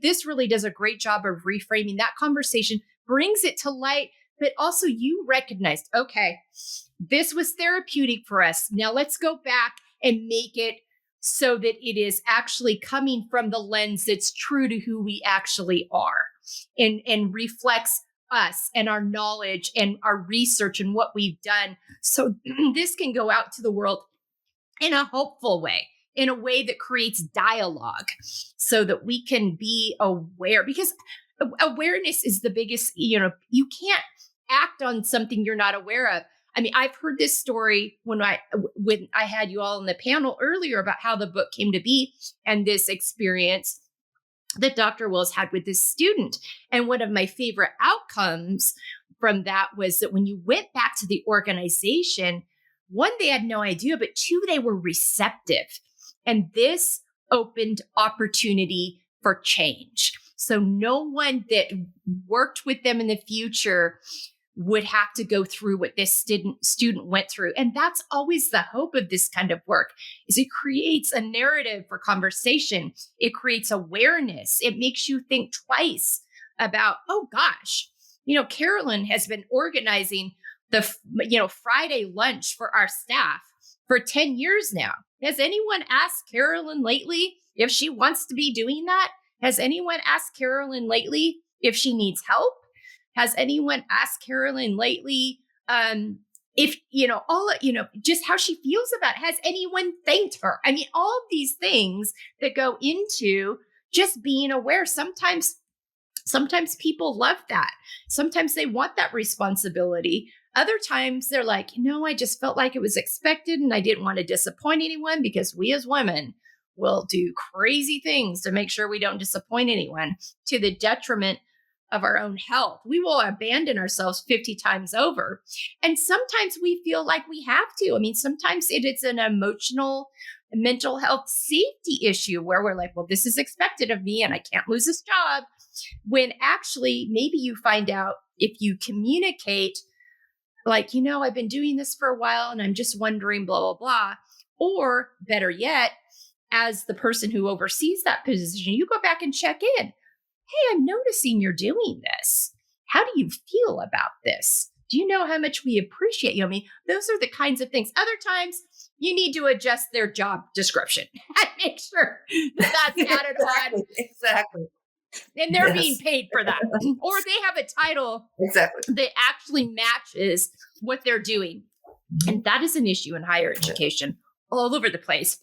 this really does a great job of reframing that conversation, brings it to light, but also you recognized, okay, this was therapeutic for us. Now let's go back and make it so that it is actually coming from the lens that's true to who we actually are and reflects us and our knowledge and our research and what we've done. So this can go out to the world in a hopeful way, in a way that creates dialogue so that we can be aware, because awareness is the biggest, you can't act on something you're not aware of. I mean, I've heard this story when I had you all on the panel earlier about how the book came to be and this experience that Dr. Wells had with this student. And one of my favorite outcomes from that was that when you went back to the organization, one, they had no idea, but two, they were receptive. And this opened opportunity for change. So no one that worked with them in the future would have to go through what this student went through. And that's always the hope of this kind of work, is it creates a narrative for conversation. It creates awareness. It makes you think twice about, oh gosh, Carolyn has been organizing the, Friday lunch for our staff for 10 years now. Has anyone asked Carolyn lately if she wants to be doing that? Has anyone asked Carolyn lately if she needs help? Has anyone asked Carolyn lately if, just how she feels about it? Has anyone thanked her? I mean, all of these things that go into just being aware. Sometimes people love that. Sometimes they want that responsibility. Other times they're like, I just felt like it was expected and I didn't want to disappoint anyone, because we as women will do crazy things to make sure we don't disappoint anyone to the detriment of our own health. We will abandon ourselves 50 times over. And sometimes we feel like we have to. I mean, sometimes it's an emotional, mental health safety issue where we're like, well, this is expected of me and I can't lose this job. When actually, maybe you find out if you communicate, like, I've been doing this for a while and I'm just wondering, blah, blah, blah. Or better yet, as the person who oversees that position, you go back and check in. Hey, I'm noticing you're doing this. How do you feel about this? Do you know how much we appreciate you? I mean, those are the kinds of things. Other times, you need to adjust their job description and make sure that's added on. Exactly. And they're being paid for that. Or they have a title that actually matches what they're doing. And that is an issue in higher education all over the place.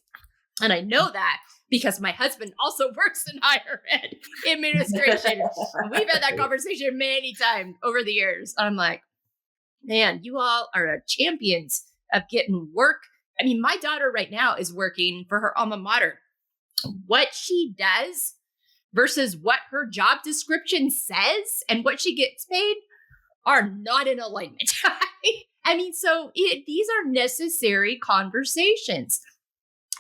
And I know that because my husband also works in higher ed administration. We've had that conversation many times over the years. I'm like, man, you all are champions of getting work. I mean, my daughter right now is working for her alma mater. What she does versus what her job description says and what she gets paid are not in alignment. I mean, so these are necessary conversations.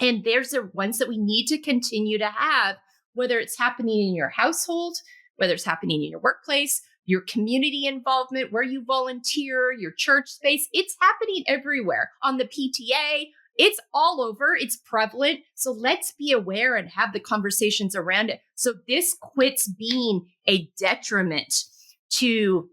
And there's the ones that we need to continue to have, whether it's happening in your household, whether it's happening in your workplace, your community involvement, where you volunteer, your church space. It's happening everywhere. On the PTA, it's all over. It's prevalent. So let's be aware and have the conversations around it. So this quits being a detriment to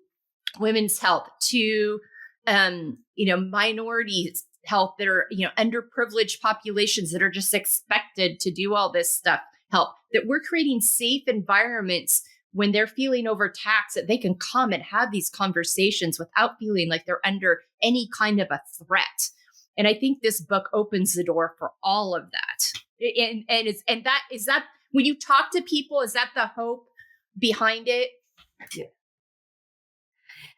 women's health, to minorities' health that are, underprivileged populations that are just expected to do all this stuff, help, that we're creating safe environments when they're feeling overtaxed, that they can come and have these conversations without feeling like they're under any kind of a threat. And I think this book opens the door for all of that. And that is that when you talk to people, is that the hope behind it? Yeah.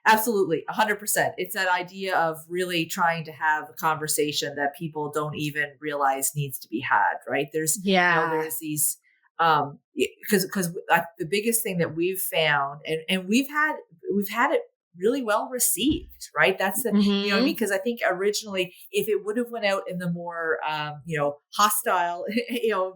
Absolutely. 100%. It's that idea of really trying to have a conversation that people don't even realize needs to be had, right? There's these, because the biggest thing that we've found, and we've had it really well received, right? That's the, because I think originally, if it would have went out in the more, hostile,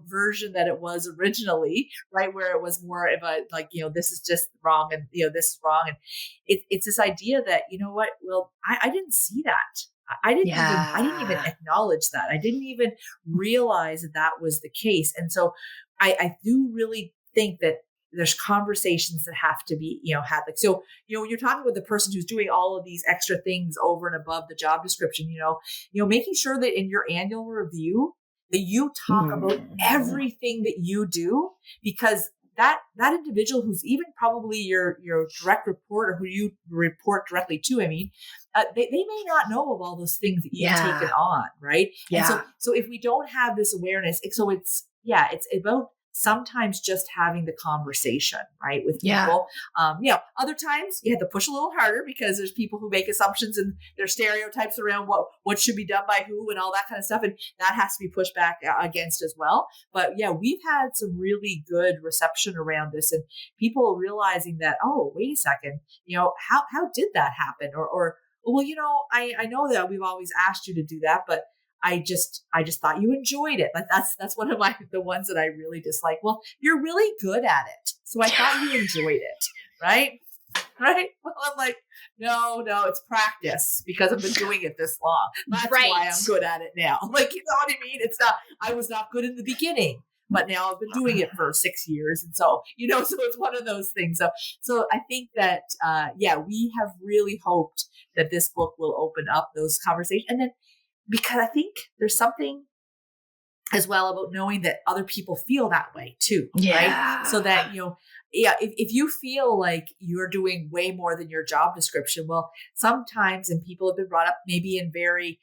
version that it was originally, right, where it was more of a like, this is just wrong, and this is wrong, and it's this idea that what, well, I didn't see that. I didn't even acknowledge that. I didn't even realize that was the case, and so I do really think that there's conversations that have to be, had. Like, so, when you're talking with the person who's doing all of these extra things over and above the job description, making sure that in your annual review that you talk about everything that you do, because that individual who's even probably your direct report, or who you report directly to, they may not know of all those things that you've taken on, right? And so if we don't have this awareness, it's about sometimes just having the conversation, right, with people. Other times you have to push a little harder, because there's people who make assumptions and there's stereotypes around what should be done by who and all that kind of stuff. And that has to be pushed back against as well. But we've had some really good reception around this, and people realizing that, oh, wait a second, how did that happen? Or well, I know that we've always asked you to do that, but I just thought you enjoyed it. Like that's one of the ones that I really dislike. Well, you're really good at it, so I thought you enjoyed it, right? Right? Well, I'm like, no, it's practice, because I've been doing it this long. That's why I'm good at it now. Like, you know what I mean? It's not, I was not good in the beginning, but now I've been doing it for 6 years, and so so it's one of those things. So I think that we have really hoped that this book will open up those conversations, and then, because I think there's something as well about knowing that other people feel that way too, right? So that, if you feel like you're doing way more than your job description, well, sometimes, and people have been brought up maybe in very,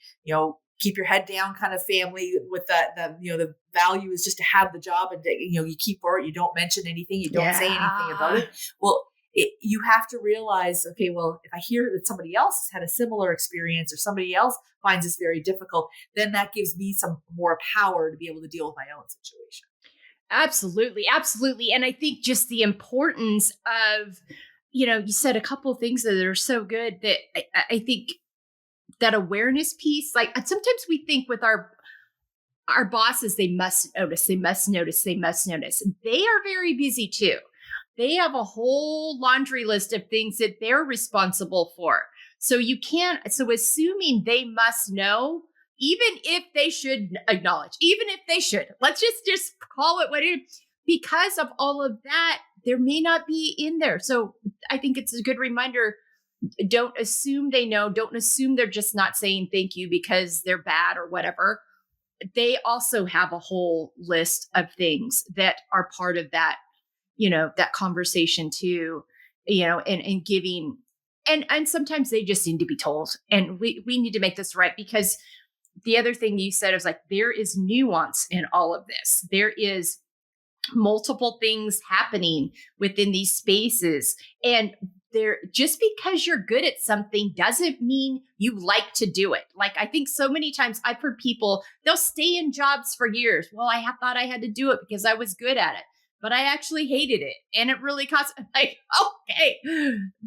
keep your head down kind of family, with the value is just to have the job, and you keep for it. You don't mention anything. You don't say anything about it. Well, you have to realize, okay, well, if I hear that somebody else has had a similar experience, or somebody else finds this very difficult, then that gives me some more power to be able to deal with my own situation. Absolutely. Absolutely. And I think just the importance of, you said a couple of things that are so good, that I think that awareness piece, like sometimes we think with our bosses, they must notice. They are very busy too. They have a whole laundry list of things that they're responsible for. So assuming they must know, even if they should acknowledge, even if they should, let's just call it what it is, because of all of that, there may not be in there. So I think it's a good reminder. Don't assume they know. Don't assume they're just not saying thank you because they're bad or whatever. They also have a whole list of things that are part of that, that conversation too, and giving, and sometimes they just need to be told, and we need to make this right, because the other thing you said is like, there is nuance in all of this. There is multiple things happening within these spaces, and just because you're good at something doesn't mean you like to do it. Like, I think so many times I've heard people, they'll stay in jobs for years. Well, I thought I had to do it because I was good at it, but I actually hated it. And it really cost, like, okay,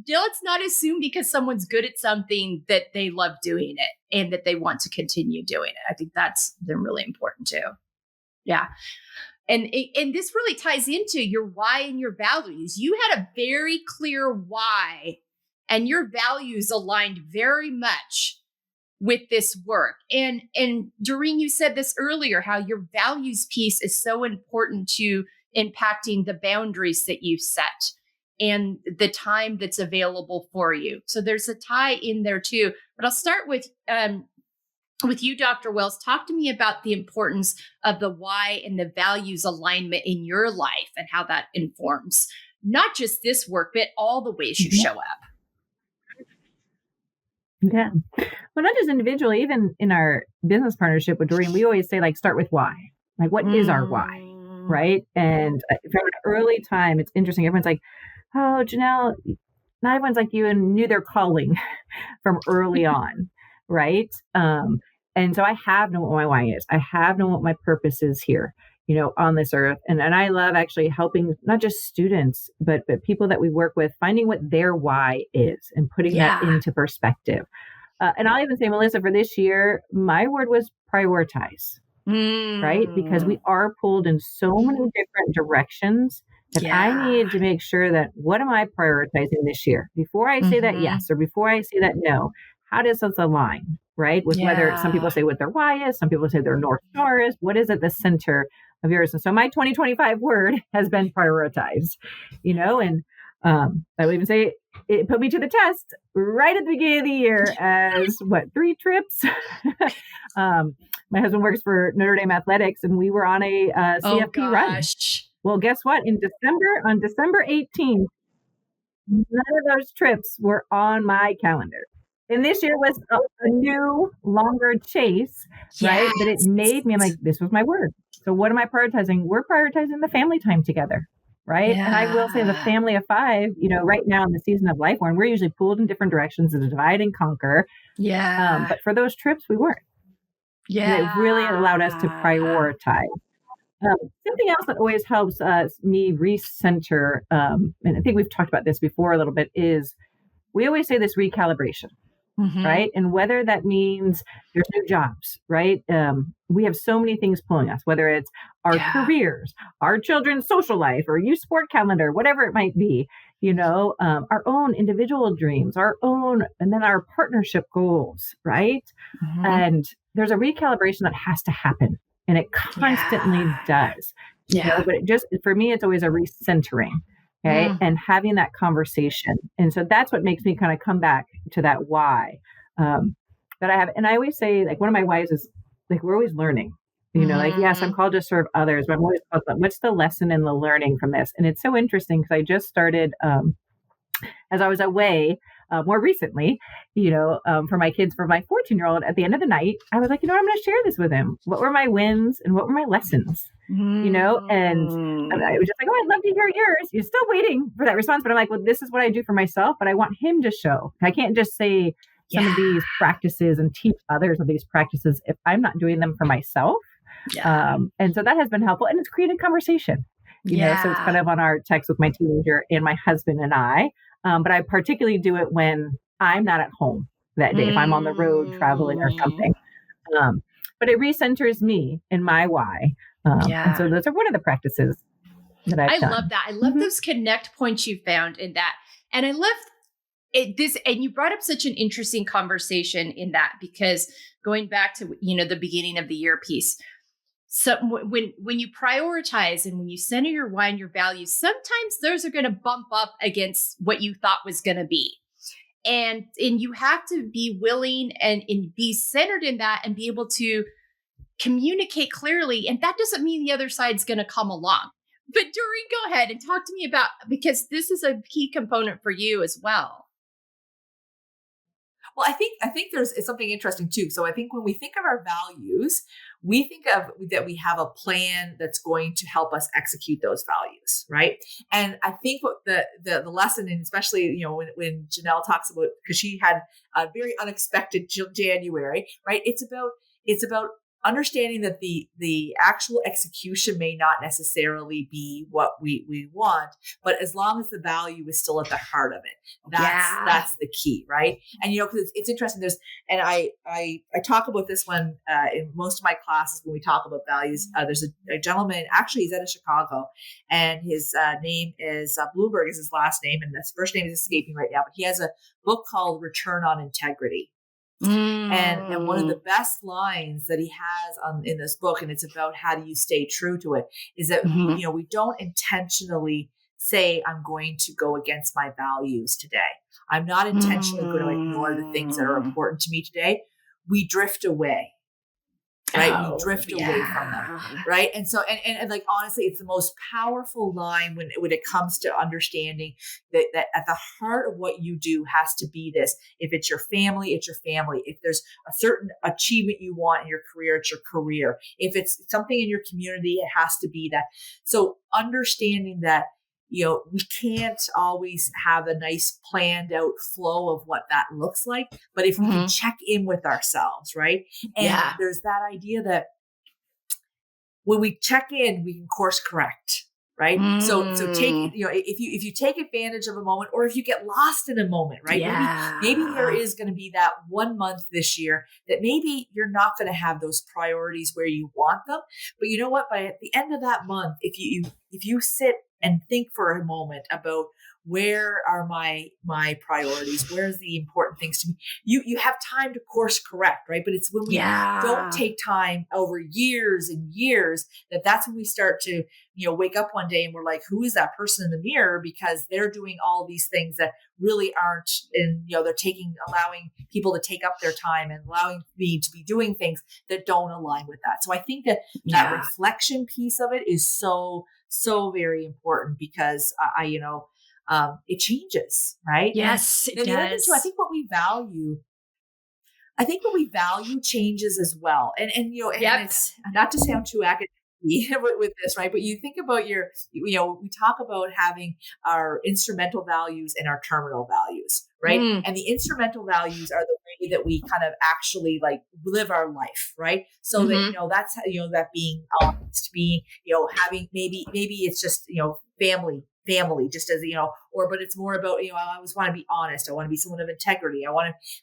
let's not assume because someone's good at something that they love doing it and that they want to continue doing it. I think that's really important too. Yeah. And this really ties into your why and your values. You had a very clear why, and your values aligned very much with this work. And Doreen, you said this earlier, how your values piece is so important to impacting the boundaries that you set and the time that's available for you. So there's a tie in there too. But I'll start with you, Dr. Wells. Talk to me about the importance of the why and the values alignment in your life, and how that informs not just this work, but all the ways you show up. Yeah. Well, not just individually, even in our business partnership with Doreen, we always say, like, start with why. Like, what is our why? Right. And from an early time, it's interesting. Everyone's like, oh, Janelle, not everyone's like you and knew their calling from early on. Right. And so I have known what my why is. I have known what my purpose is here. on this earth. And I love actually helping not just students, but people that we work with, finding what their why is and putting that into perspective. And I'll even say, Melissa, for this year, my word was prioritize, right? Because we are pulled in so many different directions that I need to make sure that what am I prioritizing this year? Before I say that yes, or before I say that no, how does this align, right? With whether some people say what their why is, some people say their North Star is, what is at the center of yours? And so my 2025 word has been prioritize, and I would even say it put me to the test right at the beginning of the year as 3 trips. My husband works for Notre Dame Athletics, and we were on a CFP run. Well, guess what? On December 18th, none of those trips were on my calendar. And this year was a new, longer chase, right? But it made me, I'm like, this was my word. So what am I prioritizing? We're prioritizing the family time together, right? And I will say, as a family of 5, right now in the season of life, when we're usually pulled in different directions to divide and conquer. But for those trips, we weren't. And it really allowed us to prioritize. Something else that always helps me recenter, and I think we've talked about this before a little bit, is we always say this recalibration, right? And whether that means there's new jobs, right? We have so many things pulling us, whether it's our careers, our children's social life, or youth sport calendar, whatever it might be, our own individual dreams, and then our partnership goals, right? And there's a recalibration that has to happen. And it constantly does. But for me, it's always a recentering. Okay. And having that conversation. And so that's what makes me kind of come back to that why that I have. And I always say, like, one of my whys is, like, we're always learning, yes, I'm called to serve others, but I'm always called, what's the lesson in the learning from this? And it's so interesting because I just started, as I was away more recently, for my kids, for my 14-year-old, at the end of the night, I was like, I'm going to share this with him. What were my wins and what were my lessons? And I was just like, oh, I'd love to hear yours. You're still waiting for that response. But I'm like, well, this is what I do for myself, but I want him to show. I can't just say some of these practices and teach others of these practices if I'm not doing them for myself. And so that has been helpful. And it's created conversation, so it's kind of on our text with my teenager and my husband and I. But I particularly do it when I'm not at home that day, if I'm on the road traveling or something. But it recenters me in my why. And so those are one of the practices that I've done. I love that. I love those connect points you found in that. And I love this, and you brought up such an interesting conversation in that, because going back to, the beginning of the year piece. So when you prioritize and when you center your why and your values, sometimes those are going to bump up against what you thought was going to be. And you have to be willing and be centered in that and be able to communicate clearly. And that doesn't mean the other side's going to come along. But Doreen, go ahead and talk to me about, because this is a key component for you as well. Well, I think it's something interesting too. So I think when we think of our values, we think of that we have a plan that's going to help us execute those values, right? And I think what the lesson, and especially when Janelle talks about, because she had a very unexpected January, right? It's about understanding that the actual execution may not necessarily be what we want, but as long as the value is still at the heart of it, that's the key, right? And because it's interesting. And I talk about this one in most of my classes when we talk about values. There's a gentleman, actually he's out of Chicago, and his name is Bloomberg is his last name, and his first name is escaping right now. But he has a book called Return on Integrity. And one of the best lines that he has in this book, and it's about how do you stay true to it, is that we don't intentionally say, I'm going to go against my values today. I'm not intentionally going to ignore the things that are important to me today. We drift away. Right. We drift away from them. Right. And so, and like, honestly, it's the most powerful line when it comes to understanding that at the heart of what you do has to be this. If it's your family, it's your family. If there's a certain achievement you want in your career, it's your career. If it's something in your community, it has to be that. So understanding that, we can't always have a nice planned out flow of what that looks like, but if we can check in with ourselves, right? And there's that idea that when we check in, we can course correct. Right. So take, if you take advantage of a moment, or if you get lost in a moment, right? Yeah. Maybe there is going to be that 1 month this year that maybe you're not going to have those priorities where you want them. But you know what? By at the end of that month, if you sit and think for a moment about where are my priorities, where's the important things to me, you have time to course correct, right? But it's when we don't take time over years and years that's when we start to wake up one day and we're like, who is that person in the mirror? Because they're doing all these things that really aren't, and they're allowing people to take up their time and allowing me to be doing things that don't align with that. So I think that reflection piece of it is so very important, because it changes, right? Yes, and it the other thing does. too, I think what we value changes as well. And and it's not to sound too academic with this, right? But you think about we talk about having our instrumental values and our terminal values, right? And the instrumental values are the way that we kind of actually like live our life, right? So that, that's, that being honest, being, having maybe it's just, family, just as, but it's more about, I always want to be honest. I want to be someone of integrity.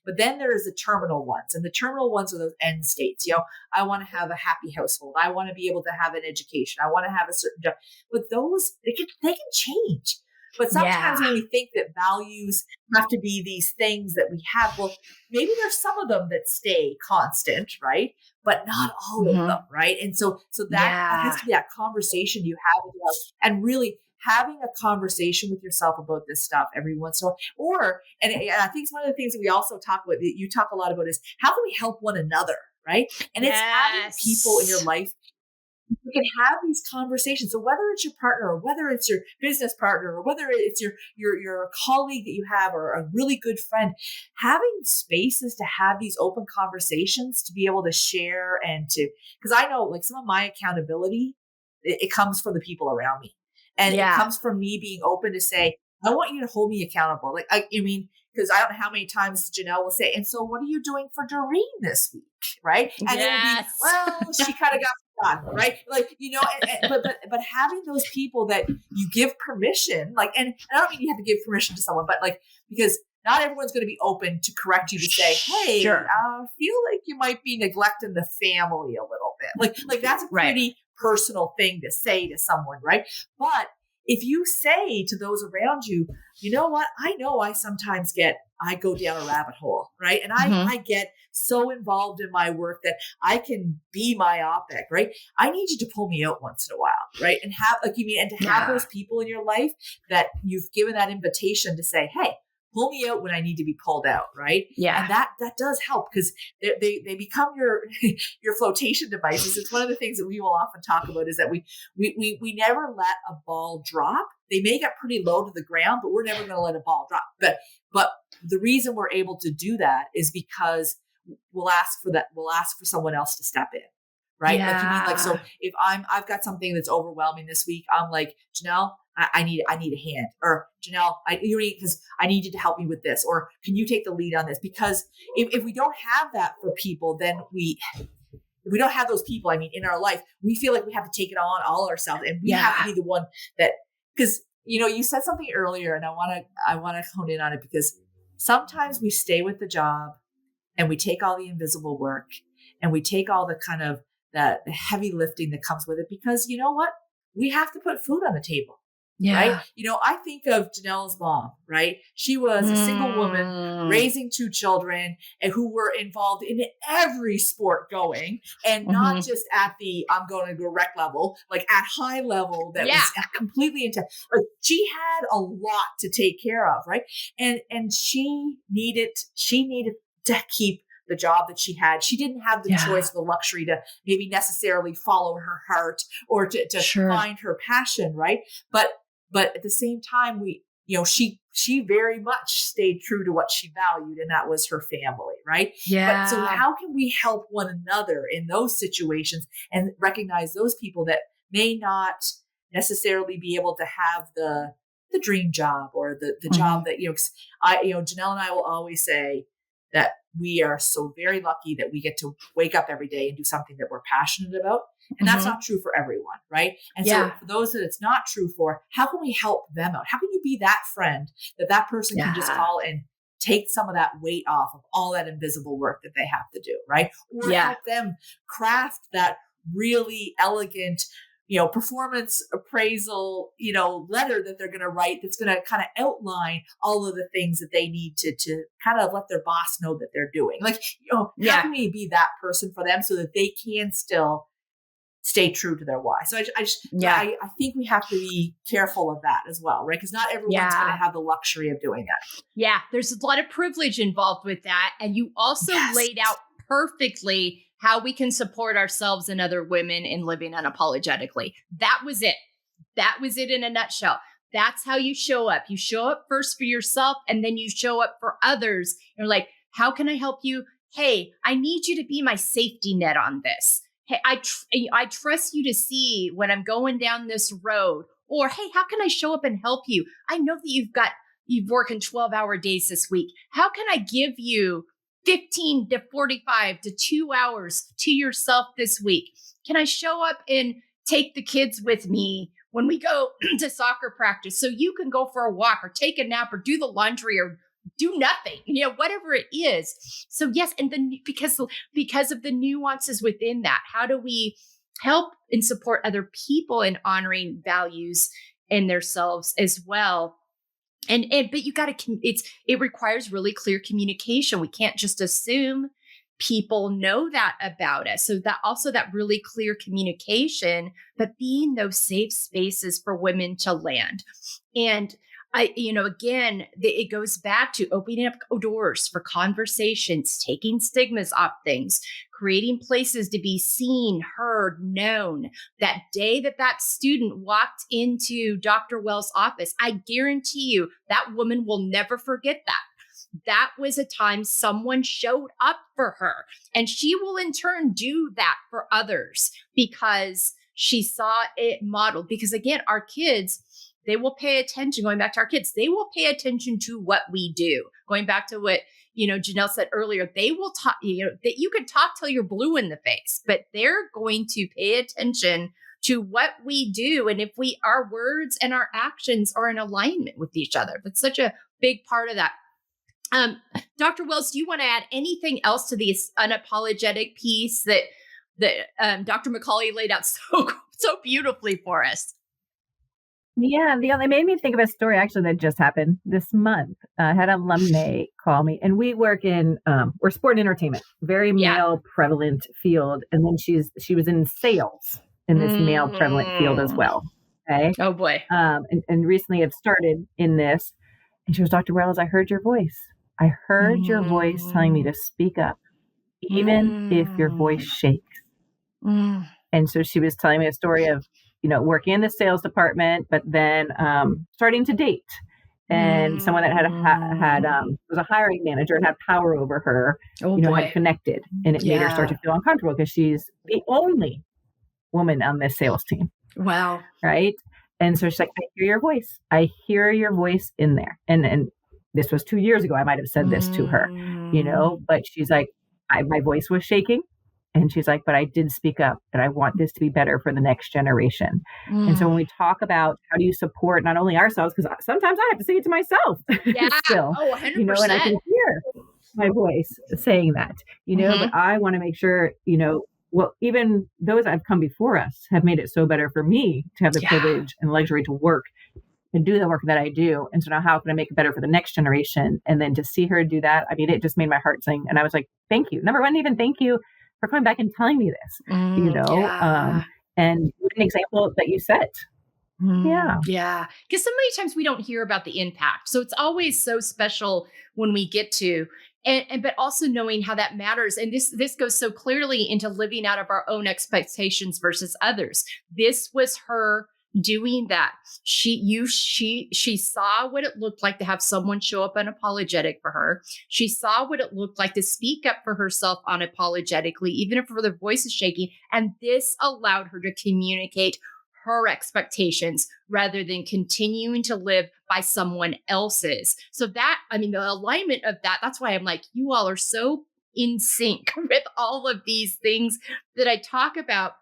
But then there's the terminal ones, and the terminal ones are those end states. I want to have a happy household. I want to be able to have an education. I want to have a certain job. But those, they can change. But sometimes when we think that values have to be these things that we have, well, maybe there's some of them that stay constant, right? But not all of them, right? And so that has to be that conversation you have with yourself, and really having a conversation with yourself about this stuff every once in a while. And I think it's one of the things that we also talk about, that you talk a lot about, is how can we help one another, right? And it's having people in your life you can have these conversations. So whether it's your partner, or whether it's your business partner, or whether it's your colleague that you have, or a really good friend, having spaces to have these open conversations, to be able to share, and because I know, like, some of my accountability, it comes from the people around me. And it comes from me being open to say, I want you to hold me accountable. Like, because I don't know how many times Janelle will say, and so what are you doing for Doreen this week? Right. And it will be, well, she kind of got done. Right. Like, but having those people that you give permission, like, and I don't mean you have to give permission to someone, but like, because not everyone's going to be open to correct you, to say, hey, I feel like you might be neglecting the family a little bit. Like that's a pretty personal thing to say to someone, right? But if you say to those around you, you know what, I know I sometimes I go down a rabbit hole, right? And I get so involved in my work that I can be myopic, right? I need you to pull me out once in a while, right? And have, have those people in your life that you've given that invitation to say, hey, pull me out when I need to be pulled out, right? Yeah. And that does help, because they become your flotation devices. It's one of the things that we will often talk about, is that we never let a ball drop. They may get pretty low to the ground, but we're never going to let a ball drop. But the reason we're able to do that is because we'll ask for someone else to step in. Right. Yeah. Like, so if I've got something that's overwhelming this week, I'm like, Janelle, I need a hand, or Janelle, because I need you to help me with this, or can you take the lead on this? Because if we don't have that for people, then if we don't have those people, in our life, we feel like we have to take it on all ourselves, and we have to be the one that, because, you said something earlier, and I want to hone in on it, because sometimes we stay with the job and we take all the invisible work, and we take all the kind of the heavy lifting that comes with it, because you know what? We have to put food on the table. Yeah. Right. I think of Janelle's mom, right? She was a single woman raising 2 children, and who were involved in every sport going, and not just at the, I'm going to go rec level, like at high level, that was completely intense. Like, she had a lot to take care of. Right. And she needed to keep the job that she had. She didn't have the choice, the luxury to maybe necessarily follow her heart, or to find her passion. Right. But at the same time, she very much stayed true to what she valued, and that was her family, right? Yeah. But so how can we help one another in those situations, and recognize those people that may not necessarily be able to have the dream job, or the job that, Janelle and I will always say that we are so very lucky that we get to wake up every day and do something that we're passionate about. And that's not true for everyone, right? And so for those that it's not true for, how can we help them out? How can you be that friend that person can just call and take some of that weight off of all that invisible work that they have to do, right? Or help them craft that really elegant, performance appraisal, letter that they're going to write that's going to kind of outline all of the things that they need to kind of let their boss know that they're doing. Like, how can we be that person for them so that they can still stay true to their why? So I think we have to be careful of that as well, right? Because not everyone's going to have the luxury of doing that. Yeah, there's a lot of privilege involved with that. And you also laid out perfectly how we can support ourselves and other women in living unapologetically. That was it. That was it in a nutshell. That's how you show up. You show up first for yourself, and then you show up for others. You're like, how can I help you? Hey, I need you to be my safety net on this. Hey, I trust you to see when I'm going down this road. Or, hey, how can I show up and help you? I know that you've working 12-hour days this week. How can I give you 15 to 45 to 2 hours to yourself this week? Can I show up and take the kids with me when we go to soccer practice so you can go for a walk or take a nap or do the laundry or do nothing, whatever it is. So yes, and then because of the nuances within that, how do we help and support other people in honoring values in themselves as well? But you got to, it requires really clear communication. We can't just assume people know that about us. So that really clear communication, but being those safe spaces for women to land. And again, it goes back to opening up doors for conversations, taking stigmas off things, creating places to be seen, heard, known. That day that student walked into Dr. Wells' office, I guarantee you that woman will never forget that. That was a time someone showed up for her, and she will in turn do that for others because she saw it modeled. Because again, our kids, they will pay attention. Going back to our kids, they will pay attention to what we do. Going back to what, Janelle said earlier, they will talk, that you can talk till you're blue in the face, but they're going to pay attention to what we do. And if our words and our actions are in alignment with each other, that's such a big part of that. Dr. Wells, do you want to add anything else to this unapologetic piece that Dr. MacAulay laid out so beautifully for us? Yeah, it made me think of a story actually that just happened this month. I had an alumni call me, and we work in we're sport and entertainment, very male prevalent field, and then she was in sales in this male prevalent field as well. Okay. Oh boy. And recently have started in this, and she goes, Dr. Wells, I heard your voice. I heard your voice telling me to speak up, even if your voice shakes. And so she was telling me a story of, working in the sales department, but then starting to date. And someone that had was a hiring manager and had power over her, had connected. And it made her start to feel uncomfortable because she's the only woman on this sales team. Wow. Right. And so she's like, I hear your voice. I hear your voice in there. And this was 2 years ago. I might have said this to her, but she's like, my voice was shaking. And she's like, but I did speak up, and I want this to be better for the next generation. And so when we talk about how do you support not only ourselves, because sometimes I have to say it to myself still, 100%. And I can hear my voice saying that, but I want to make sure, even those that have come before us have made it so better for me to have the privilege and luxury to work and do the work that I do. And so now how can I make it better for the next generation? And then to see her do that, I mean, it just made my heart sing. And I was like, thank you. Number one, even thank you for coming back and telling me this, and an example that you set. Yeah. Because so many times we don't hear about the impact. So it's always so special when we get to, but also knowing how that matters. And this goes so clearly into living out of our own expectations versus others. This was her doing that. She saw what it looked like to have someone show up unapologetic for her. She saw what it looked like to speak up for herself unapologetically, even if her voice is shaking. And this allowed her to communicate her expectations rather than continuing to live by someone else's. So that, I mean, the alignment of that, that's why I'm like, you all are so in sync with all of these things that I talk about.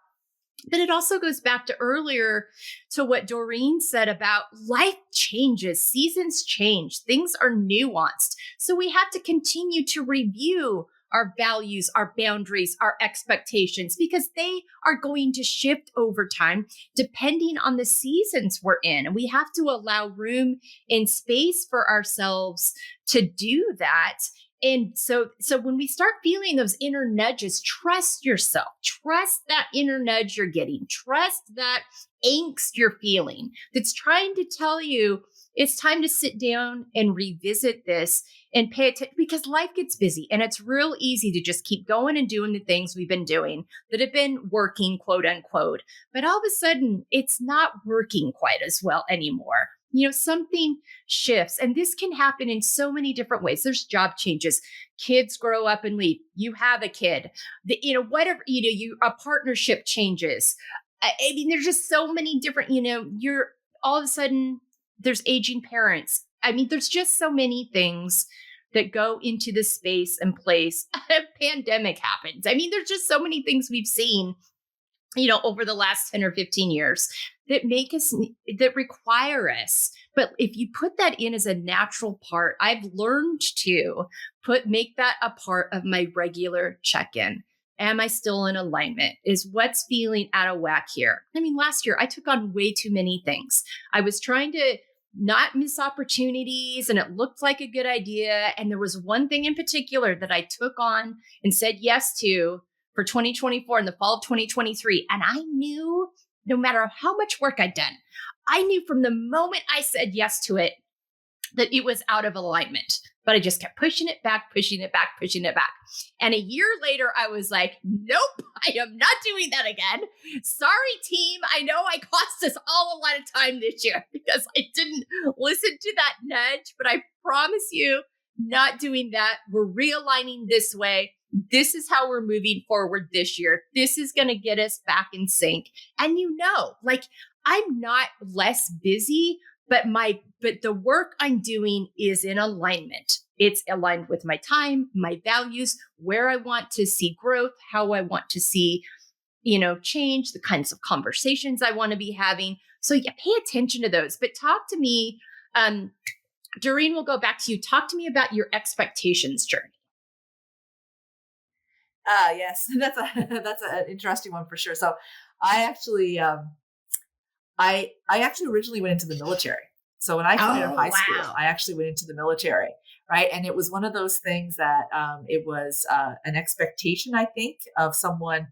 But it also goes back to earlier to what Doreen said about life changes, seasons change, things are nuanced. So we have to continue to review our values, our boundaries, our expectations, because they are going to shift over time depending on the seasons we're in. And we have to allow room and space for ourselves to do that. And so when we start feeling those inner nudges, trust yourself, trust that inner nudge you're getting, trust that angst you're feeling that's trying to tell you it's time to sit down and revisit this and pay attention, because life gets busy and it's real easy to just keep going and doing the things we've been doing that have been working, quote unquote. But all of a sudden, it's not working quite as well anymore. Something shifts, and this can happen in so many different ways. There's job changes, kids grow up and leave, you have a kid, whatever, a partnership changes. I mean, there's just so many different, you're all of a sudden there's aging parents. I mean, there's just so many things that go into the space and place. A pandemic happens. I mean, there's just so many things we've seen over the last 10 or 15 years that that require us. But if you put that in as a natural part, I've learned to make that a part of my regular check-in. Am I still in alignment? Is what's feeling out of whack here? I mean, last year I took on way too many things. I was trying to not miss opportunities, and it looked like a good idea. And there was one thing in particular that I took on and said yes to for 2024 in the fall of 2023. And I knew no matter how much work I'd done, I knew from the moment I said yes to it that it was out of alignment. But I just kept pushing it back. And a year later, I was like, nope, I am not doing that again. Sorry, team. I know I cost us all a lot of time this year because I didn't listen to that nudge, but I promise you, not doing that. We're realigning this way. This is how we're moving forward this year. This is going to get us back in sync. And I'm not less busy, but the work I'm doing is in alignment. It's aligned with my time, my values, where I want to see growth, how I want to see, change, the kinds of conversations I want to be having. So yeah, pay attention to those. But talk to me, Doreen, we'll go back to you. Talk to me about your expectations journey. Yes, that's an interesting one for sure. So I actually, I actually originally went into the military. So when I started high school, I actually went into the military, right? And it was one of those things that it was an expectation, I think, of someone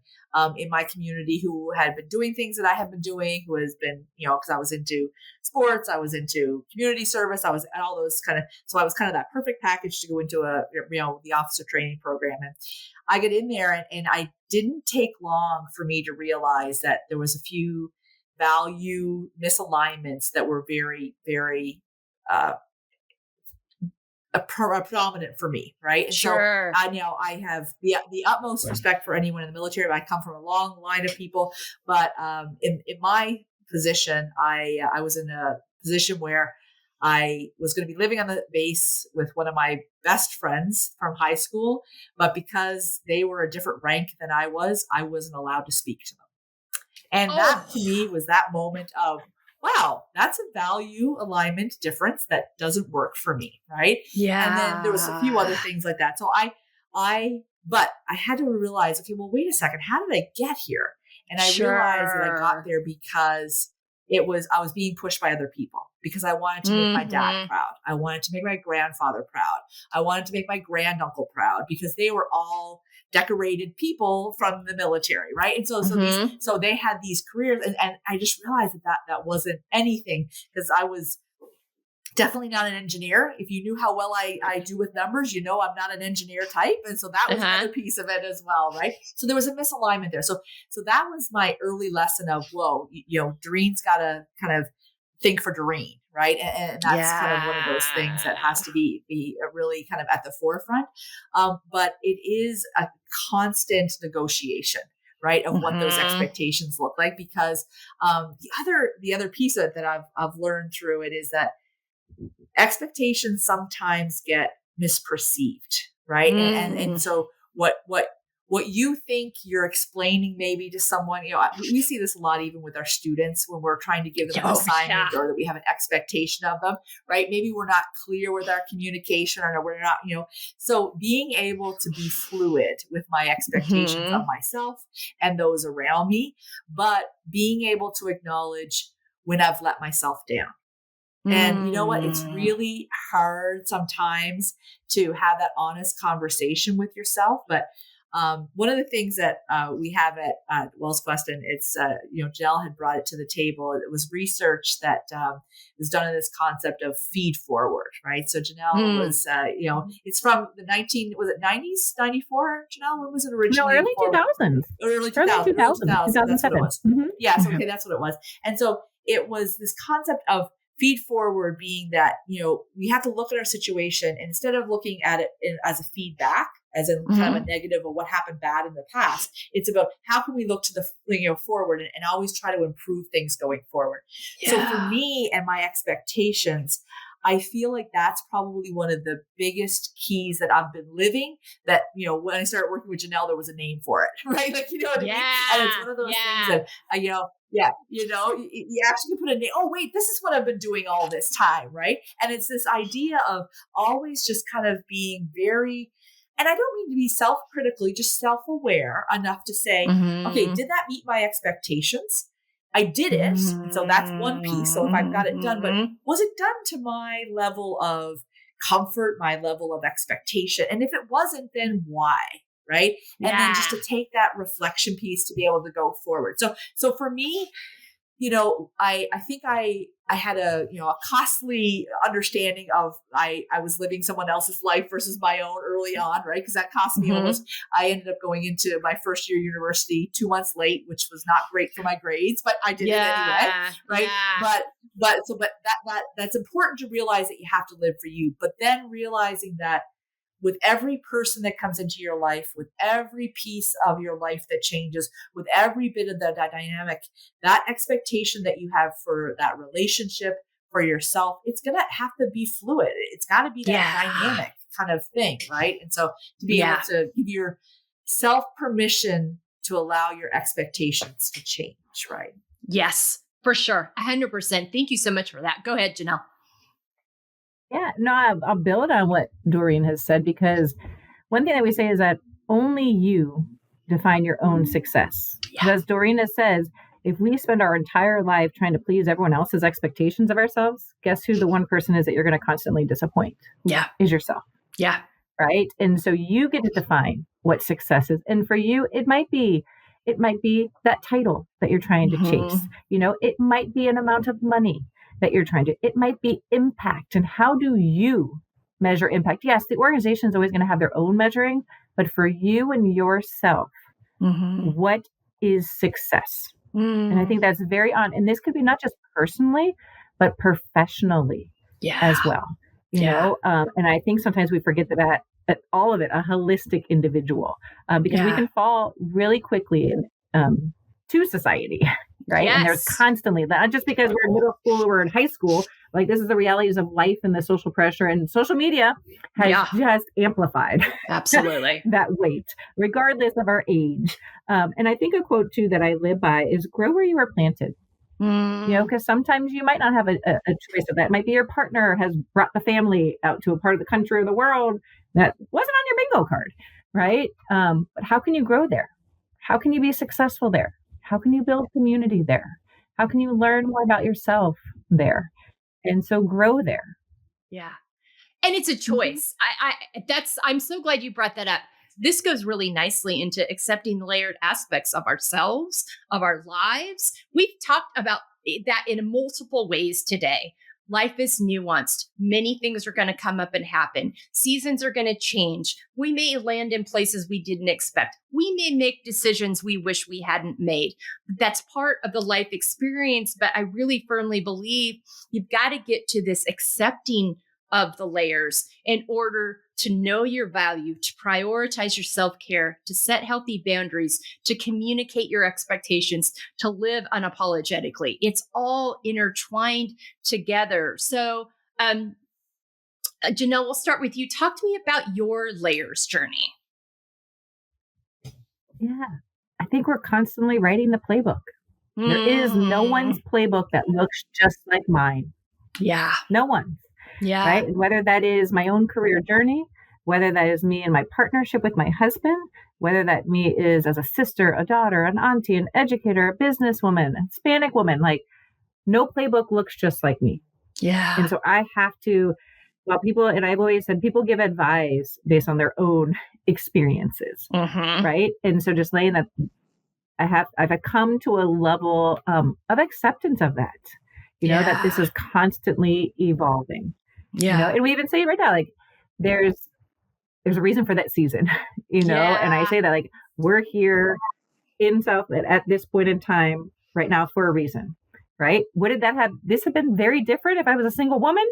in my community who had been doing things that I have been doing, who has been, because I was into sports, I was into community service, I was at all those so I was kind of that perfect package to go into the officer training program. And I get in there and I didn't take long for me to realize that there was a few value misalignments that were very, very predominant for me, right? And sure. So I have the utmost respect for anyone in the military. I come from a long line of people, but in my position, I was in a position where I was going to be living on the base with one of my best friends from high school, but because they were a different rank than I wasn't allowed to speak to them. And that to me was that moment of, wow, that's a value alignment difference that doesn't work for me. Right. Yeah. And then there was a few other things like that. So but I had to realize, okay, well, wait a second. How did I get here? And I realized that I got there because I was being pushed by other people, because I wanted to make my dad proud. I wanted to make my grandfather proud. I wanted to make my granduncle proud, because they were all decorated people from the military, right? And so they had these careers, and I just realized that wasn't anything, because I was definitely not an engineer. If you knew how well I do with numbers, I'm not an engineer type. And so that was another piece of it as well, right? So there was a misalignment there. So that was my early lesson of, whoa, Doreen's got to kind of think for Doreen, right? And that's kind of one of those things that has to be really kind of at the forefront. But it is a constant negotiation, right, of what those expectations look like. Because the other piece of it that I've learned through it is that expectations sometimes get misperceived, right? And so what you think you're explaining maybe to someone, we see this a lot even with our students when we're trying to give them an assignment or that we have an expectation of them, right? Maybe we're not clear with our communication or we're not, so being able to be fluid with my expectations of myself and those around me, but being able to acknowledge when I've let myself down. And you know what? It's really hard sometimes to have that honest conversation with yourself. But one of the things that we have at WellsQuest, and it's, Janelle had brought it to the table. It was research that was done in this concept of feed forward, right? So Janelle was, it's from the 90s, 94, Janelle? When was it originally? No, early 2000s. Early 2000s. 2007. That's what it was. Yes, okay, that's what it was. And so it was this concept of feed forward being that, we have to look at our situation and instead of looking at it as a feedback, as in kind of a negative of what happened bad in the past, it's about how can we look to the forward and always try to improve things going forward. Yeah. So for me and my expectations, I feel like that's probably one of the biggest keys that I've been living that, when I started working with Janelle, there was a name for it, right? Like, what I mean? And it's one of those things that, you actually put a name. Oh, wait, this is what I've been doing all this time, right? And it's this idea of always just kind of being very, and I don't mean to be self-critically, just self-aware enough to say, okay, did that meet my expectations? I did it. And so that's one piece. So if I've got it done, but was it done to my level of comfort, my level of expectation? And if it wasn't, then why? Right. And then just to take that reflection piece to be able to go forward. So for me, I think I had a costly understanding of I was living someone else's life versus my own early on, right? Because that cost me I ended up going into my first year university 2 months late, which was not great for my grades, but I did it anyway, right? Yeah. But that's important to realize that you have to live for you, but then realizing that with every person that comes into your life, with every piece of your life that changes, with every bit of that dynamic, that expectation that you have for that relationship, for yourself, it's going to have to be fluid. It's got to be that dynamic kind of thing, right? And so to be able to give yourself permission to allow your expectations to change, right? Yes, for sure. 100%. Thank you so much for that. Go ahead, Janelle. Yeah, no, I'll build on what Doreen has said, because one thing that we say is that only you define your own success. Yeah. As Doreen says, if we spend our entire life trying to please everyone else's expectations of ourselves, guess who the one person is that you're going to constantly disappoint? Yeah. Is yourself. Yeah. Right. And so you get to define what success is. And for you, it might be that title that you're trying to chase. It might be an amount of money that you're trying to, it might be impact. And how do you measure impact? Yes, the organization is always going to have their own measuring, but for you and yourself, what is success? And I think that's very on, and this could be not just personally, but professionally as well. You know, and I think sometimes we forget that all of it, a holistic individual, because we can fall really quickly to society. Right. Yes. And there's constantly that, just because we're in middle school or we're in high school, like this is the realities of life and the social pressure, and social media has just amplified absolutely that weight, regardless of our age. And I think a quote too that I live by is grow where you were planted. Because sometimes you might not have a choice of that. It might be your partner has brought the family out to a part of the country or the world that wasn't on your bingo card. Right. But how can you grow there? How can you be successful there? How can you build community there? How can you learn more about yourself there? And so grow there. Yeah. And it's a choice. I'm so glad you brought that up. This goes really nicely into accepting the layered aspects of ourselves, of our lives. We've talked about that in multiple ways today. Life is nuanced. Many things are going to come up and happen. Seasons are going to change. We may land in places we didn't expect. We may make decisions we wish we hadn't made. That's part of the life experience. But I really firmly believe you've got to get to this accepting of the layers in order to know your value, to prioritize your self-care, to set healthy boundaries, to communicate your expectations, to live unapologetically. It's all intertwined together. So, Janelle, we'll start with you. Talk to me about your layers journey. Yeah. I think we're constantly writing the playbook. There is no one's playbook that looks just like mine. Yeah. No one. Yeah. Right. And whether that is my own career journey, whether that is me and my partnership with my husband, whether that me is as a sister, a daughter, an auntie, an educator, a businesswoman, a Hispanic woman, like no playbook looks just like me. Yeah. And so I have to, and I've always said people give advice based on their own experiences. Right. And so just laying that, I've come to a level of acceptance of that, that this is constantly evolving. Yeah. And we even say right now, like there's a reason for that season, and I say that like we're here in South at this point in time right now for a reason, right? Would this have been very different if I was a single woman?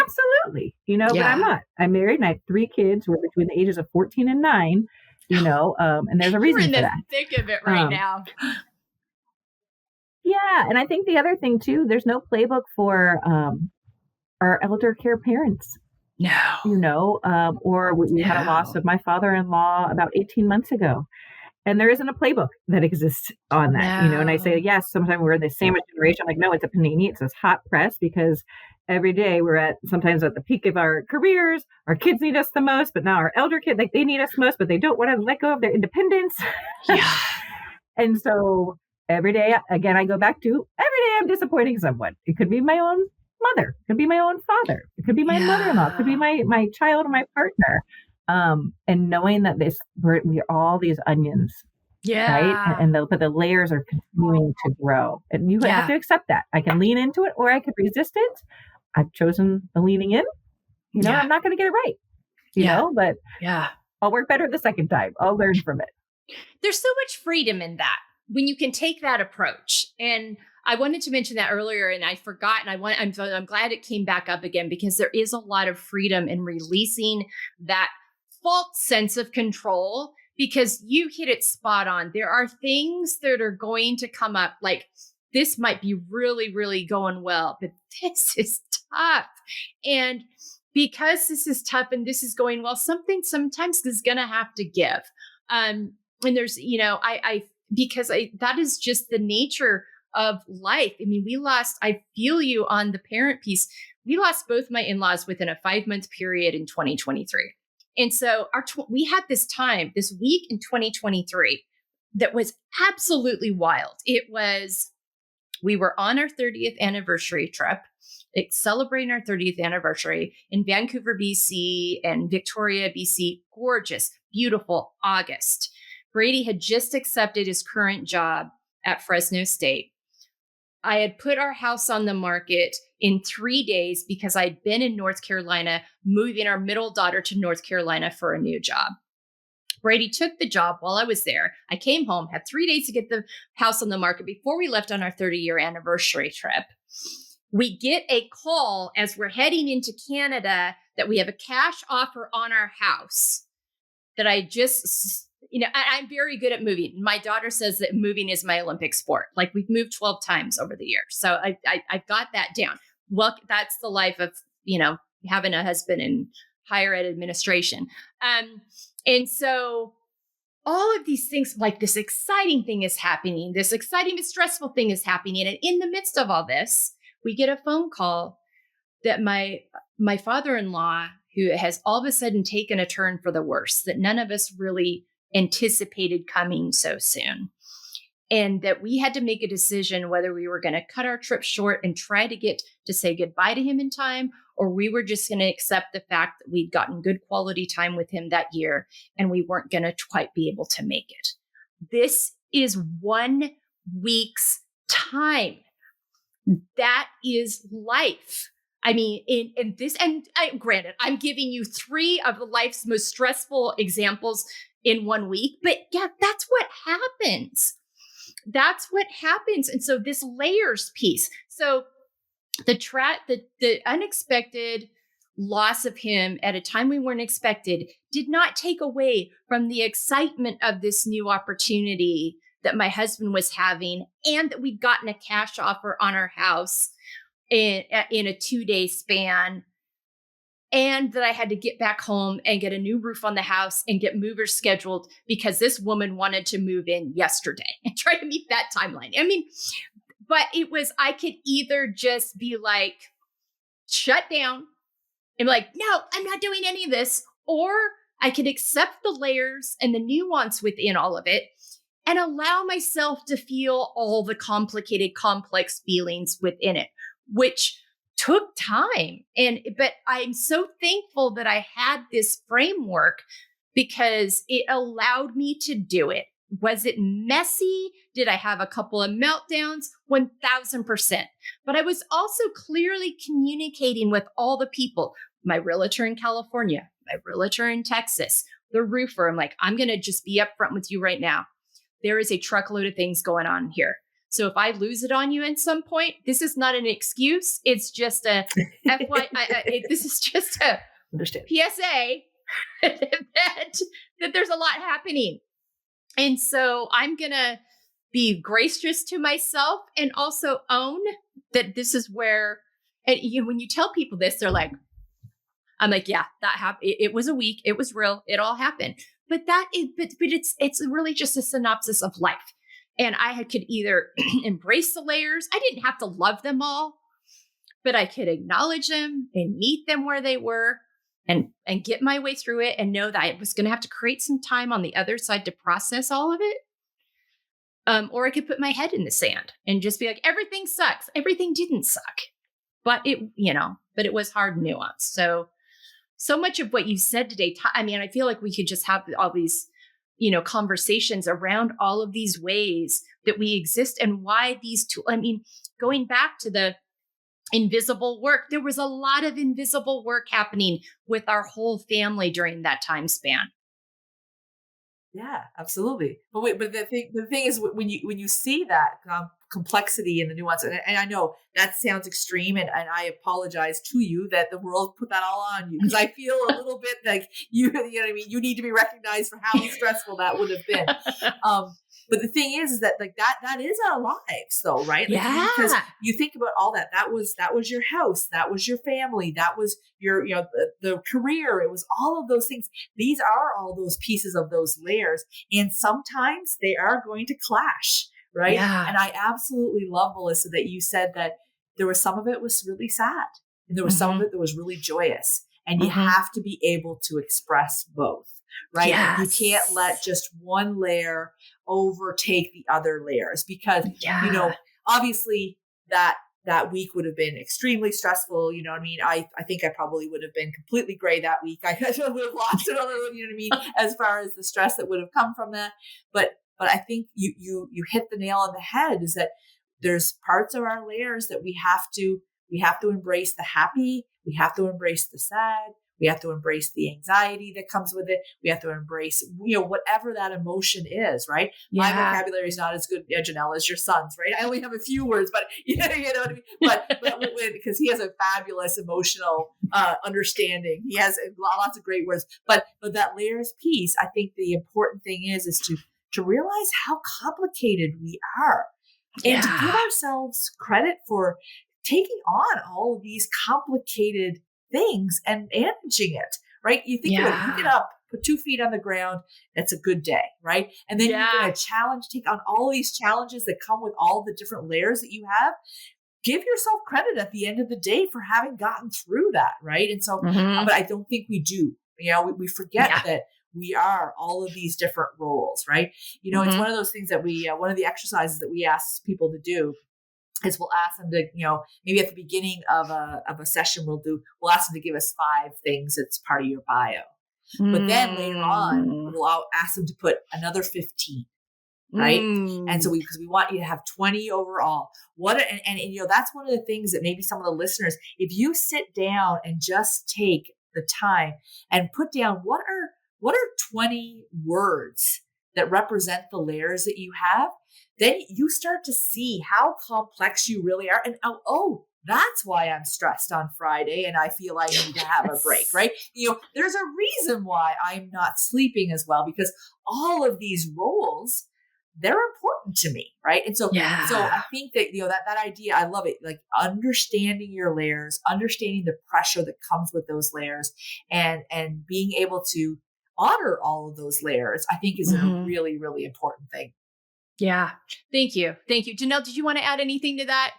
Absolutely. But I'm not. I'm married and I have 3 kids who are between the ages of 14 and 9, and there's a reason for that. You're in the thick of it right now. Yeah. And I think the other thing too, there's no playbook for our elder care parents. No. Or we had a loss of my father-in-law about 18 months ago. And there isn't a playbook that exists on that, and I say, yes, sometimes we're in the sandwich generation. I'm like, no, it's a panini. It's this hot press because every day we're sometimes at the peak of our careers. Our kids need us the most, but now our elder kids, like they need us most, but they don't want to let go of their independence. Yeah. And so every day, again, I go back to every day I'm disappointing someone. It could be my own mother. It could be my own father. It could be my mother-in-law. It could be my child or my partner. And knowing that we are all these onions. Right. But the layers are continuing to grow. And you have to accept that. I can lean into it or I could resist it. I've chosen the leaning in. I'm not going to get it right. But I'll work better the second time. I'll learn from it. There's so much freedom in that when you can take that approach. And I wanted to mention that earlier and I forgot. And I'm glad it came back up again because there is a lot of freedom in releasing that false sense of control, because you hit it spot on. There are things that are going to come up like this might be really, really going well, but this is tough. And because this is tough and this is going well, something sometimes is going to have to give. And there's, that is just the nature of life. I mean, I feel you on the parent piece. We lost both my in-laws within a 5-month period in 2023. And so we had this week in 2023 that was absolutely wild. We were on our 30th anniversary trip, celebrating our 30th anniversary in Vancouver, BC and Victoria, BC. Gorgeous, beautiful August. Brady had just accepted his current job at Fresno State. I had put our house on the market in 3 days because I'd been in North Carolina, moving our middle daughter to North Carolina for a new job. Brady took the job while I was there. I came home, had 3 days to get the house on the market before we left on our 30-year anniversary trip. We get a call as we're heading into Canada that we have a cash offer on our house that I just... I'm very good at moving. My daughter says that moving is my Olympic sport. Like we've moved 12 times over the years. So I've got that down. Well, that's the life of, having a husband in higher ed administration. And so all of these things, like this exciting thing is happening, this exciting but stressful thing is happening. And in the midst of all this, we get a phone call that my father-in-law, who has all of a sudden taken a turn for the worse, that none of us really anticipated coming so soon. And that we had to make a decision whether we were going to cut our trip short and try to get to say goodbye to him in time, or we were just going to accept the fact that we'd gotten good quality time with him that year and we weren't going to quite be able to make it. This is 1 week's time. That is life. I mean, granted, I'm giving you 3 of life's most stressful examples in 1 week, but that's what happens. That's what happens. And so this layers piece. So the unexpected loss of him at a time we weren't expected did not take away from the excitement of this new opportunity that my husband was having, and that we'd gotten a cash offer on our house in a 2-day span, and that I had to get back home and get a new roof on the house and get movers scheduled because this woman wanted to move in yesterday and try to meet that timeline. I mean, but it was, I could either just be like, shut down and be like, no, I'm not doing any of this. Or I could accept the layers and the nuance within all of it and allow myself to feel all the complicated, complex feelings within it, which took time. But I'm so thankful that I had this framework because it allowed me to do it. Was it messy? Did I have a couple of meltdowns? 1000%. But I was also clearly communicating with all the people, my realtor in California, my realtor in Texas, the roofer. I'm like, I'm going to just be upfront with you right now. There is a truckload of things going on here. So if I lose it on you at some point, this is not an excuse. It's just a this is just a PSA that there's a lot happening. And so I'm going to be gracious to myself and also own that this is where, and when you tell people this, they're like, I'm like, yeah, that happened. It was a week. It was real. It all happened. But it's really just a synopsis of life. And I could either embrace the layers. I didn't have to love them all, but I could acknowledge them and meet them where they were and get my way through it and know that I was going to have to create some time on the other side to process all of it. Or I could put my head in the sand and just be like, everything sucks. Everything didn't suck, but it was hard nuance. So much of what you said today, I mean, I feel like we could just have all these, conversations around all of these ways that we exist and why these tools, I mean, going back to the invisible work, there was a lot of invisible work happening with our whole family during that time span. Yeah, absolutely. But the thing is, when you see that complexity and the nuance, and I know that sounds extreme, and I apologize to you that the world put that all on you, because I feel a little bit like you know what I mean. You need to be recognized for how stressful that would have been. But the thing is that like that is our lives, though, right? Like, yeah. Because you think about all that. That was your house. That was your family. That was your the career. It was all of those things. These are all those pieces of those layers, and sometimes they are going to clash, right? Yeah. And I absolutely love, Melissa, that you said that there was some of it was really sad, and there was some of it that was really joyous, and you have to be able to express both. Right. Yes. You can't let just one layer overtake the other layers, because, obviously that week would have been extremely stressful. You know what I mean? I think I probably would have been completely gray that week. I would have lost it on the, you know what I mean? As far as the stress that would have come from that. But I think you hit the nail on the head, is that there's parts of our layers that we have to embrace the happy. We have to embrace the sad. We have to embrace the anxiety that comes with it. We have to embrace, whatever that emotion is, right? Yeah. My vocabulary is not as good, Janelle, as your son's, right? I only have a few words, but you know what I mean? But because he has a fabulous emotional understanding. He has lots of great words. But that layers piece, I think the important thing is to realize how complicated we are, and to give ourselves credit for taking on all of these complicated things and managing it, right? You think about it, pick it up, put 2 feet on the ground. That's a good day, right? And then you're going to take on all these challenges that come with all the different layers that you have. Give yourself credit at the end of the day for having gotten through that, right? And so, but I don't think we do. We forget that we are all of these different roles, right? It's one of those things that one of the exercises that we ask people to do is we'll ask them to, maybe at the beginning of a session, we'll ask them to give us 5 things that's part of your bio. But then later on, we'll ask them to put another 15, right? And so because we want you to have 20 overall. And that's one of the things that maybe some of the listeners, if you sit down and just take the time and put down what are 20 words that represent the layers that you have, then you start to see how complex you really are. And that's why I'm stressed on Friday and I feel I need to have a break, right? There's a reason why I'm not sleeping as well, because all of these roles, they're important to me, right? And so I think that, that idea, I love it. Like understanding your layers, understanding the pressure that comes with those layers, and being able to honor all of those layers, I think is a really, really important thing. Yeah. Thank you. Janelle, did you want to add anything to that?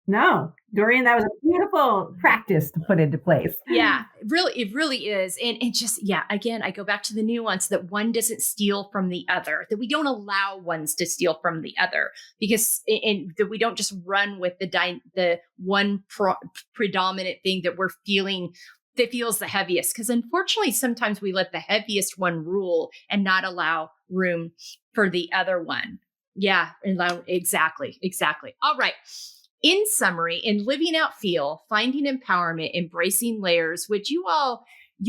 No, Doreen, that was a beautiful practice to put into place. Yeah, it really is. And just, again, I go back to the nuance that one doesn't steal from the other, that we don't allow ones to steal from the other, because that we don't just run with the one predominant thing that we're feeling that feels the heaviest. Because unfortunately, sometimes we let the heaviest one rule and not allow room for the other one. Yeah, exactly. All right. In summary, in living out F.E.E.L, finding empowerment, embracing layers, which you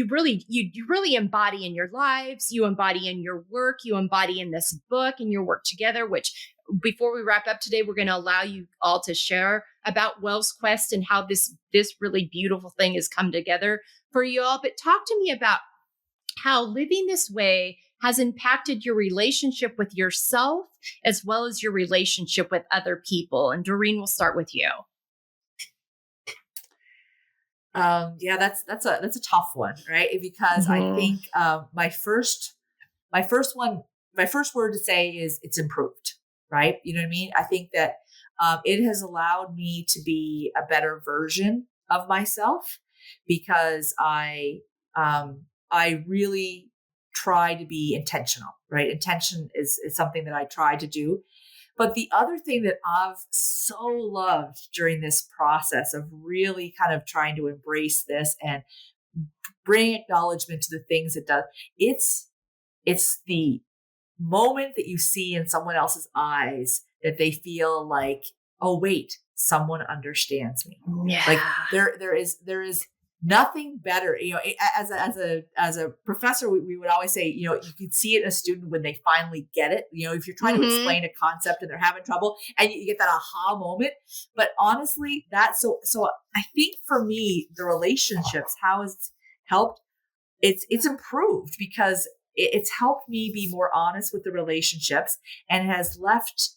really embody in your lives, you embody in your work, you embody in this book and your work together, which before we wrap up today, we're going to allow you all to share about WellsQuest and how this really beautiful thing has come together for you all. But talk to me about how living this way has impacted your relationship with yourself as well as your relationship with other people. And Doreen, we'll start with you. That's a tough one, right? Because I think my first word to say is it's improved, right? You know what I mean? I think that it has allowed me to be a better version of myself, because I really try to be intentional, right? Intention is something that I try to do. But the other thing that I've so loved during this process of really kind of trying to embrace this and bring acknowledgement to the things it does, it's the moment that you see in someone else's eyes that they feel like, oh, wait, someone understands me. Yeah. Like there is nothing better, as a professor, we would always say, you could see it in a student when they finally get it. If you're trying to explain a concept and they're having trouble and you get that aha moment. But honestly, so I think for me, the relationships, how it's helped, it's improved, because it's helped me be more honest with the relationships, and has left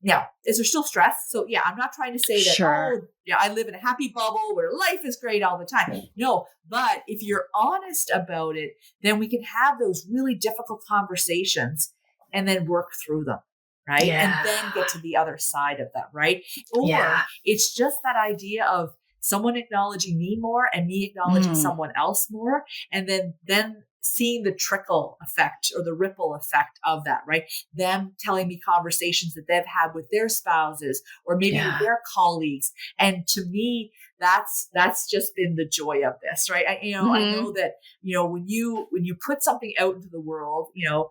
now, is there still stress? So I'm not trying to say that, I live in a happy bubble where life is great all the time. No, but if you're honest about it, then we can have those really difficult conversations and then work through them, right? Yeah. And then get to the other side of them, right? Or it's just that idea of someone acknowledging me more and me acknowledging someone else more, and then seeing the trickle effect or the ripple effect of that, right? Them telling me conversations that they've had with their spouses or maybe with their colleagues. And to me, that's just been the joy of this, right? I know that, when you put something out into the world, you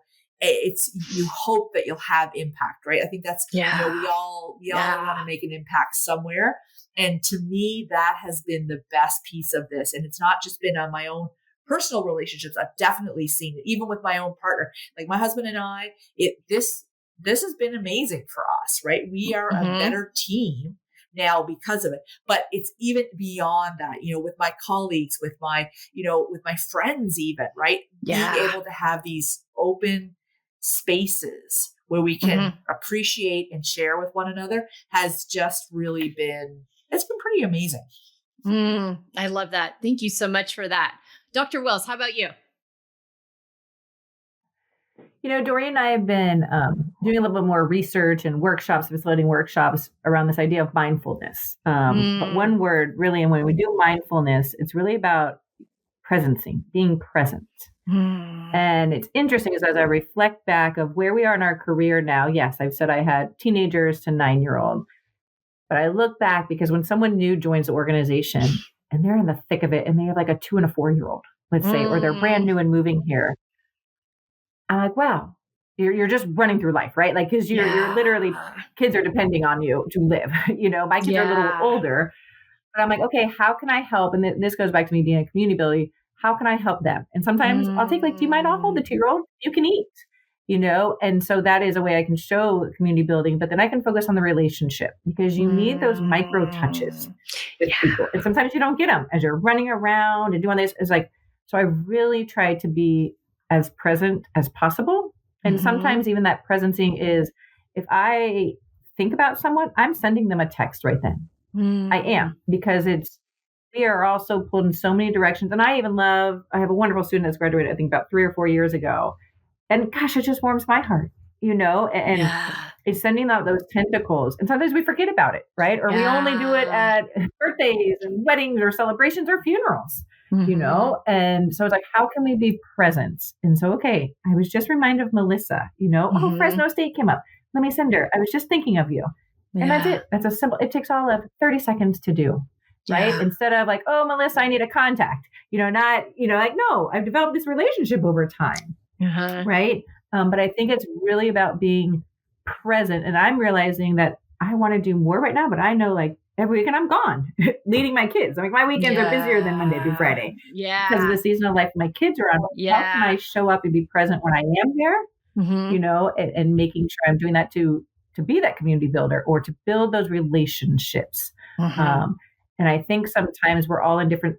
hope that you'll have impact, right? I think that's, we all want to make an impact somewhere. And to me, that has been the best piece of this. And it's not just been on my own personal relationships. I've definitely seen it, even with my own partner, like my husband and I. This has been amazing for us, right? We are a better team now because of it. But it's even beyond that, with my colleagues, with my friends, even, right? Being able to have these open spaces where we can appreciate and share with one another has just really been, it's been pretty amazing. I love that. Thank you so much for that. Dr. Wells, how about you? Doreen and I have been doing a little bit more research and facilitating workshops around this idea of mindfulness. But one word really, and when we do mindfulness, it's really about presencing, being present. And it's interesting as I reflect back of where we are in our career now. Yes, I've said I had teenagers to 9-year-old, but I look back because when someone new joins the organization and they're in the thick of it and they have like a 2 and a 4-year-old, let's say, or they're brand new and moving here, I'm like, wow, you're just running through life, right? Like, because you're literally, kids are depending on you to live. My kids are a little older, but I'm like, okay, how can I help? And this goes back to me being a community builder. How can I help them? And sometimes I'll take do you mind? I'll hold the 2-year-old. You can eat. And so that is a way I can show community building, but then I can focus on the relationship because you need those micro touches with people. And sometimes you don't get them as you're running around and doing this. It's like, so I really try to be as present as possible. And sometimes even that presencing is if I think about someone, I'm sending them a text right then. I am, because we are also pulled in so many directions. And I have a wonderful student that's graduated, I think about 3 or 4 years ago. And gosh, it just warms my heart, and it's sending out those tentacles. And sometimes we forget about it, right? Or we only do it at birthdays and weddings or celebrations or funerals, And so it's like, how can we be present? And so, okay, I was just reminded of Melissa, oh, Fresno State came up. Let me send her. I was just thinking of you. And that's it. That's a simple, it takes all of 30 seconds to do, right? Instead of like, oh, Melissa, I need a contact, no, I've developed this relationship over time. Right. But I think it's really about being present. And I'm realizing that I want to do more right now, but I know like every weekend I'm gone leading my kids. I mean, my weekends are busier than Monday through Friday because of the season of life my kids are on. How can I show up and be present when I am there, and making sure I'm doing that to be that community builder or to build those relationships. And I think sometimes we're all in different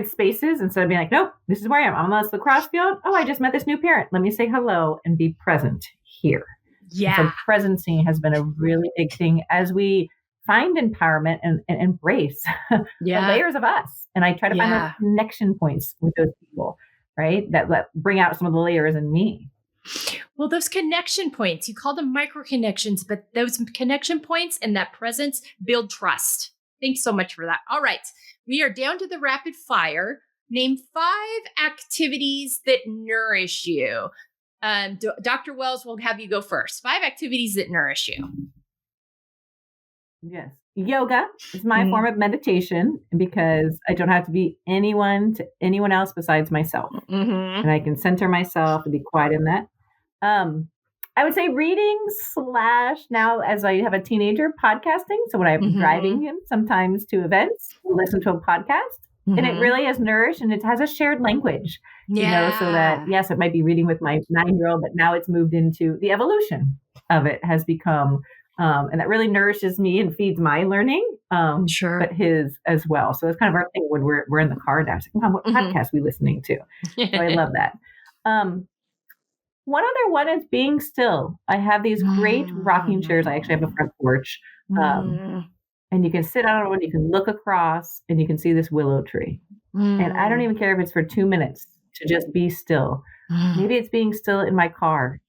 spaces instead of being like, nope, this is where I am. I'm on this lacrosse field. Oh, I just met this new parent. Let me say hello and be present here. Yeah. And so presencing has been a really big thing as we find empowerment and embrace the layers of us. And I try to find those connection points with those people, right? That bring out some of the layers in me. Well, those connection points, you call them micro connections, but those connection points and that presence build trust. Thanks so much for that. All right. We are down to the rapid fire. Name 5 activities that nourish you. Dr. Wells will have you go first. 5 activities that nourish you. Yes. Yoga is my form of meditation because I don't have to be anyone to anyone else besides myself. And I can center myself and be quiet in that. I would say reading / now as I have a teenager, podcasting. So when I'm driving him sometimes to events, we'll listen to a podcast and it really is nourished and it has a shared language, so that, yes, it might be reading with my 9-year-old, but now it's moved into the evolution of it has become, and that really nourishes me and feeds my learning, but his as well. So it's kind of our thing when we're in the car now. It's like, Mom, what podcast are we listening to? So I love that. One other one is being still. I have these great rocking chairs. I actually have a front porch. And you can sit on one, you can look across, and you can see this willow tree. And I don't even care if it's for 2 minutes to just be still. Maybe it's being still in my car,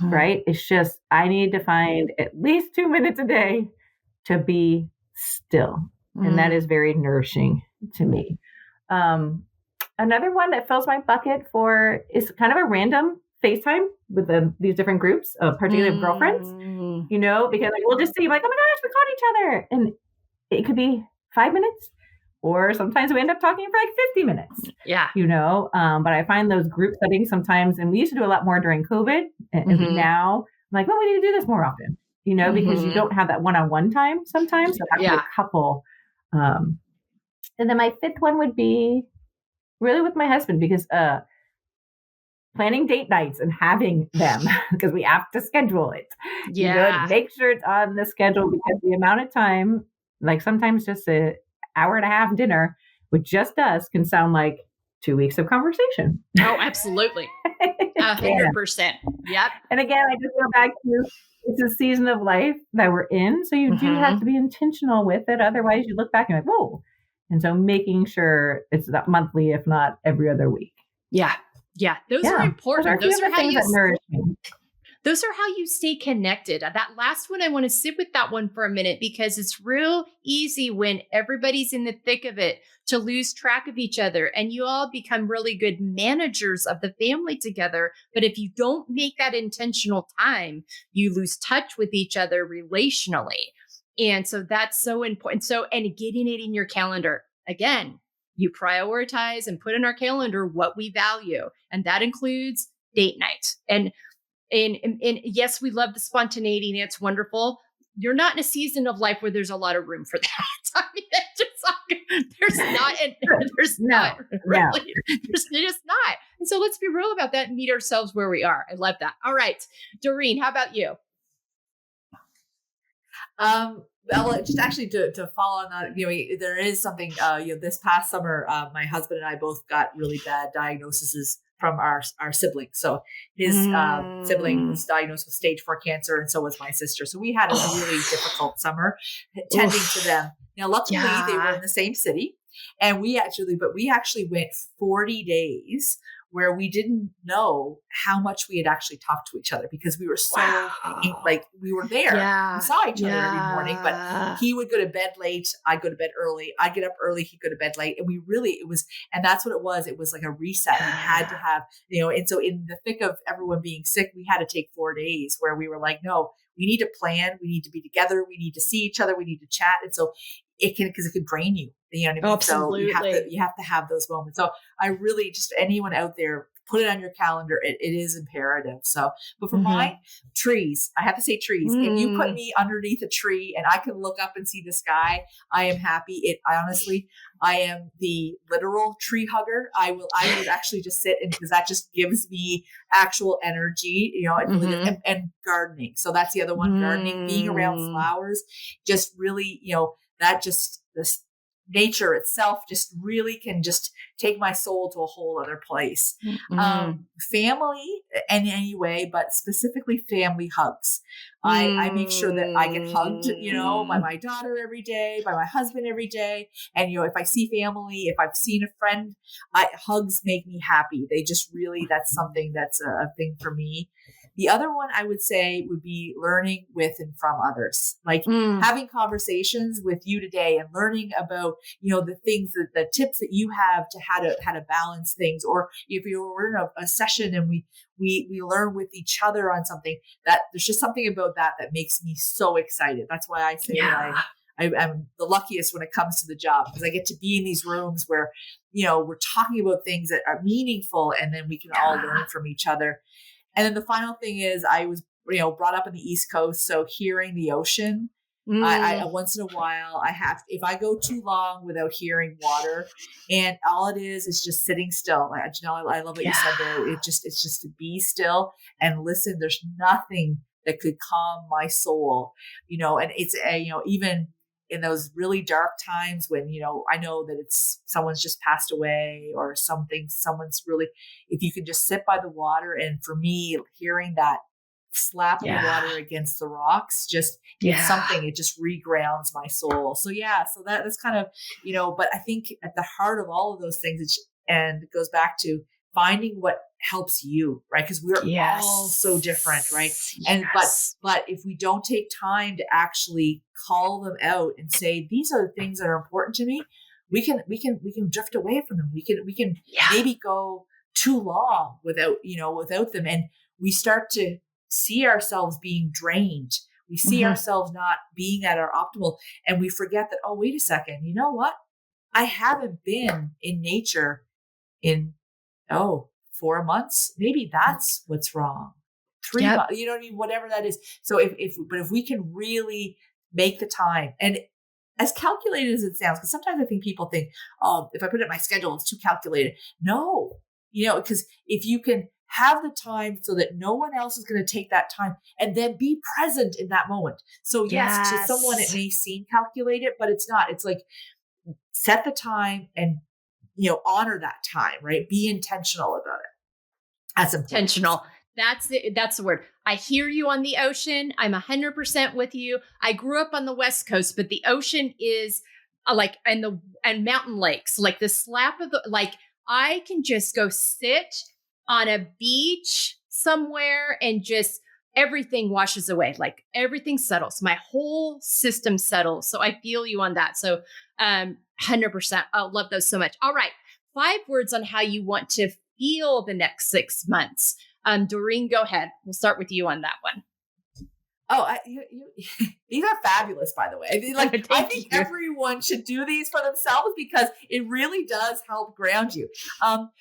right? It's just, I need to find at least 2 minutes a day to be still. And that is very nourishing to me. Another one that fills my bucket is kind of a random FaceTime with these different groups, particularly girlfriends, because we'll just see like, oh my gosh, we caught each other. And it could be 5 minutes or sometimes we end up talking for like 50 minutes. Yeah. But I find those group settings sometimes, and we used to do a lot more during COVID. And now I'm like, well, we need to do this more often, because you don't have that one-on-one time sometimes. So having a couple. And then my 5th one would be really with my husband because, planning date nights and having them because we have to schedule it. Make sure it's on the schedule because the amount of time, like sometimes just an hour and a half dinner with just us can sound like 2 weeks of conversation. Oh, absolutely. 100%. Yep. And again, I just go back to it's a season of life that we're in. So you do have to be intentional with it. Otherwise you look back and you're like, whoa. And so making sure it's not monthly, if not every other week. Yeah. Yeah, those are important. Those are how you stay connected. That last one, I want to sit with that one for a minute because it's real easy when everybody's in the thick of it to lose track of each other and you all become really good managers of the family together. But if you don't make that intentional time, you lose touch with each other relationally. And so that's so important. So, and getting it in your calendar again. You prioritize and put in our calendar what we value. And that includes date night. And yes, we love the spontaneity and it's wonderful. You're not in a season of life where there's a lot of room for that. I mean, that's just not There's not, and there's not really, there's just not. And so let's be real about that and meet ourselves where we are. I love that. All right, Doreen, how about you? Well, just actually to follow on that, there is something, this past summer, my husband and I both got really bad diagnoses from our siblings. So his sibling was diagnosed with stage 4 cancer, and so was my sister. So we had a really difficult summer tending to them. Now, luckily, they were in the same city, and we actually went 40 days where we didn't know how much we had actually talked to each other, because we were so we were there. We saw each other every morning, but he would go to bed late. I'd go to bed early. I'd get up early. He'd go to bed late. And and that's what it was. It was like a reset. We had to have, and so in the thick of everyone being sick, we had to take 4 days where we were like, no, we need to plan. We need to be together. We need to see each other. We need to chat. And so because it can drain you. You know what I mean? Absolutely. So you have to have those moments. So I really, just anyone out there, put it on your calendar. It is imperative. So, but for mine, trees, I have to say trees. If you put me underneath a tree and I can look up and see the sky, I am happy. I am the literal tree hugger. I would actually just sit because that just gives me actual energy, and gardening. So that's the other one, gardening, being around flowers, just really, this nature itself just really can just take my soul to a whole other place. Family in any way, but specifically family hugs. I make sure that I get hugged, by my daughter every day, by my husband every day. And, if I see family, if I've seen a friend, hugs make me happy. They just really, that's something that's a thing for me. The other one I would say would be learning with and from others, like having conversations with you today and learning about, the things the tips that you have to how to balance things. Or if we're in a session and we learn with each other on something, that there's just something about that makes me so excited. That's why I say I'm the luckiest when it comes to the job, because I get to be in these rooms where, we're talking about things that are meaningful, and then we can all learn from each other. And then the final thing is, I was, brought up on the East Coast. So hearing the ocean, I once in a while, if I go too long without hearing water, and all it is just sitting still. Janelle, I love what you said there. It's just to be still and listen. There's nothing that could calm my soul, and it's, even in those really dark times when, I know that someone's just passed away or someone's really, if you can just sit by the water. And for me, hearing that slap of the water against the rocks, it's something, it just regrounds my soul. So that's kind of, but I think at the heart of all of those things, and it goes back to finding what helps you, right? Because we're all so different, right? And but if we don't take time to actually call them out and say, these are the things that are important to me, we can drift away from them. We can maybe go too long without them, and we start to see ourselves being drained. We see ourselves not being at our optimal, and we forget that, oh, wait a second, you know what? I haven't been in nature in 4 months. Maybe that's what's wrong. 3 months, you know what I mean? Whatever that is. So if we can really make the time, and as calculated as it sounds, because sometimes I think people think, oh, if I put it in my schedule, it's too calculated. No, because if you can have the time so that no one else is going to take that time, and then be present in that moment. So yes, to someone it may seem calculated, but it's not. It's like, set the time and, honor that time, right? Be intentional about it. That's important. Intentional. That's the word. I hear you on the ocean. I'm 100% with you. I grew up on the West Coast, but the ocean is and mountain lakes, like the slap of I can just go sit on a beach somewhere and just everything washes away. Like everything settles. My whole system settles. So I feel you on that. So 100%. I love those so much. All right. 5 words on how you want to feel the next 6 months. Doreen, go ahead. We'll start with you on that one. Oh, these are fabulous, by the way. I think everyone should do these for themselves, because it really does help ground you.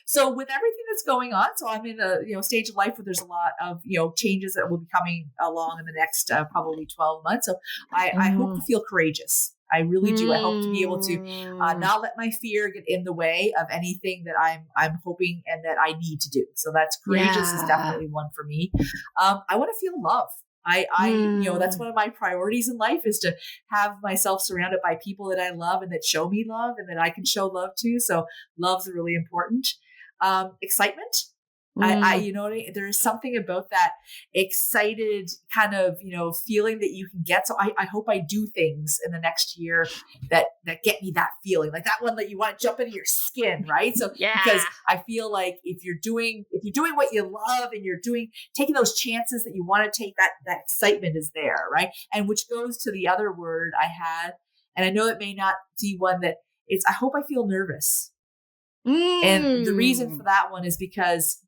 So with everything that's going on, so I'm in a stage of life where there's a lot of changes that will be coming along in the next probably 12 months. So I hope to feel courageous. I really do. I hope to be able to not let my fear get in the way of anything that I'm hoping and that I need to do. So that's courageous is definitely one for me. I want to feel love. That's one of my priorities in life is to have myself surrounded by people that I love and that show me love and that I can show love to. So love's really important. Excitement. There is something about that excited kind of, feeling that you can get. So I hope I do things in the next year that get me that feeling, like that one that you want to jump into your skin, right? So because I feel like if you're doing what you love and you're taking those chances that you want to take, that excitement is there, right? And which goes to the other word I had, and I know it may not be one that I hope I feel nervous. And the reason for that one is because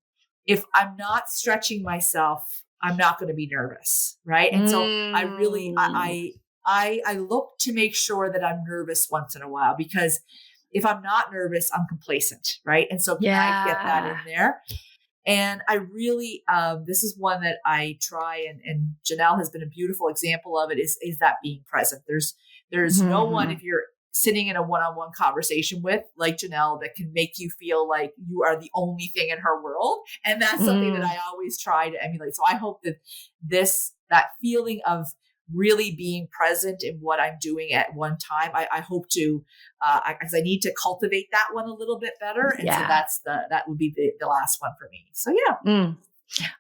if I'm not stretching myself, I'm not going to be nervous. Right. And so I really, I look to make sure that I'm nervous once in a while, because if I'm not nervous, I'm complacent. Right. And so can I get that in there? And I really, this is one that I try, and Janelle has been a beautiful example of it, is that being present. There's no one, if you're sitting in a one-on-one conversation with, like Janelle, that can make you feel like you are the only thing in her world. And that's something that I always try to emulate. So I hope that that feeling of really being present in what I'm doing at one time, I hope to, because I need to cultivate that one a little bit better. And so that would be the last one for me. So yeah.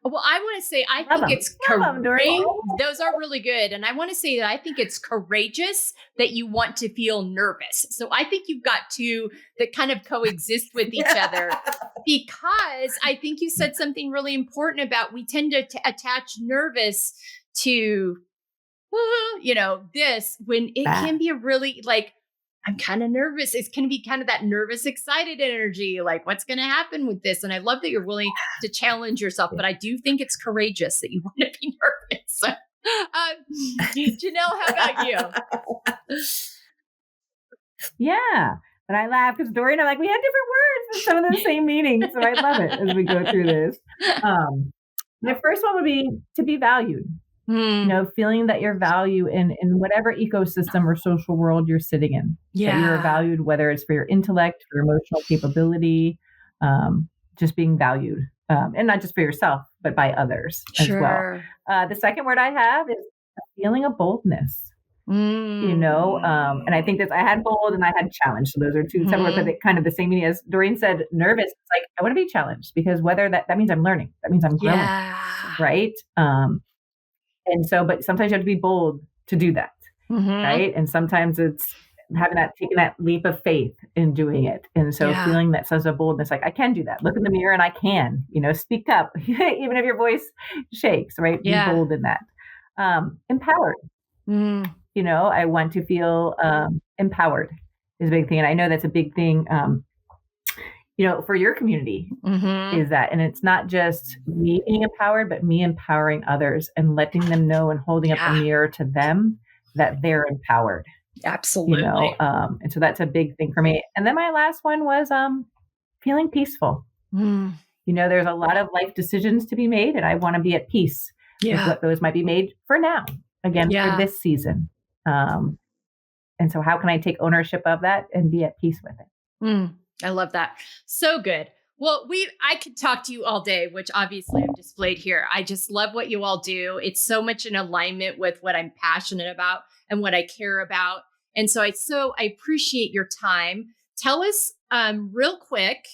Well, I want to say, I think it's courageous. Those are really good. And I want to say that I think it's courageous that you want to feel nervous. So I think you've got two that kind of coexist with each other, because I think you said something really important about, we tend to attach nervous to, this, when it can be a really, like, I'm kind of nervous. It can be kind of that nervous, excited energy, like what's going to happen with this? And I love that you're willing to challenge yourself, but I do think it's courageous that you want to be nervous. So, Janelle, how about you? Yeah. And I laugh because Doreen and I, we had different words for some of the same meanings. So I love it as we go through this. My first one would be to be valued. Feeling that you're valued in whatever ecosystem or social world you're sitting in. Yeah. That you're valued, whether it's for your intellect, for your emotional capability, just being valued. And not just for yourself, but by others as well. The second word I have is a feeling of boldness. And I think I had bold and I had challenge. So those are two separate, but kind of the same meaning. As Doreen said, nervous. It's like, I want to be challenged, because whether that means I'm learning, that means I'm growing, right? And so, but sometimes you have to be bold to do that, right? And sometimes it's taking that leap of faith in doing it. And so feeling that sense of boldness, like I can do that. Look in the mirror and I can, speak up, even if your voice shakes, right? Be bold in that. Empowered. I want to feel empowered is a big thing. And I know that's a big thing, for your community is that. And it's not just me being empowered, but me empowering others and letting them know and holding up a mirror to them that they're empowered. Absolutely. And so that's a big thing for me. And then my last one was feeling peaceful. There's a lot of life decisions to be made, and I want to be at peace with what those might be made for now, for this season. And so how can I take ownership of that and be at peace with it? I love that. So good. Well, I could talk to you all day, which obviously I've displayed here. I just love what you all do. It's so much in alignment with what I'm passionate about and what I care about. And so I appreciate your time. Tell us real quick,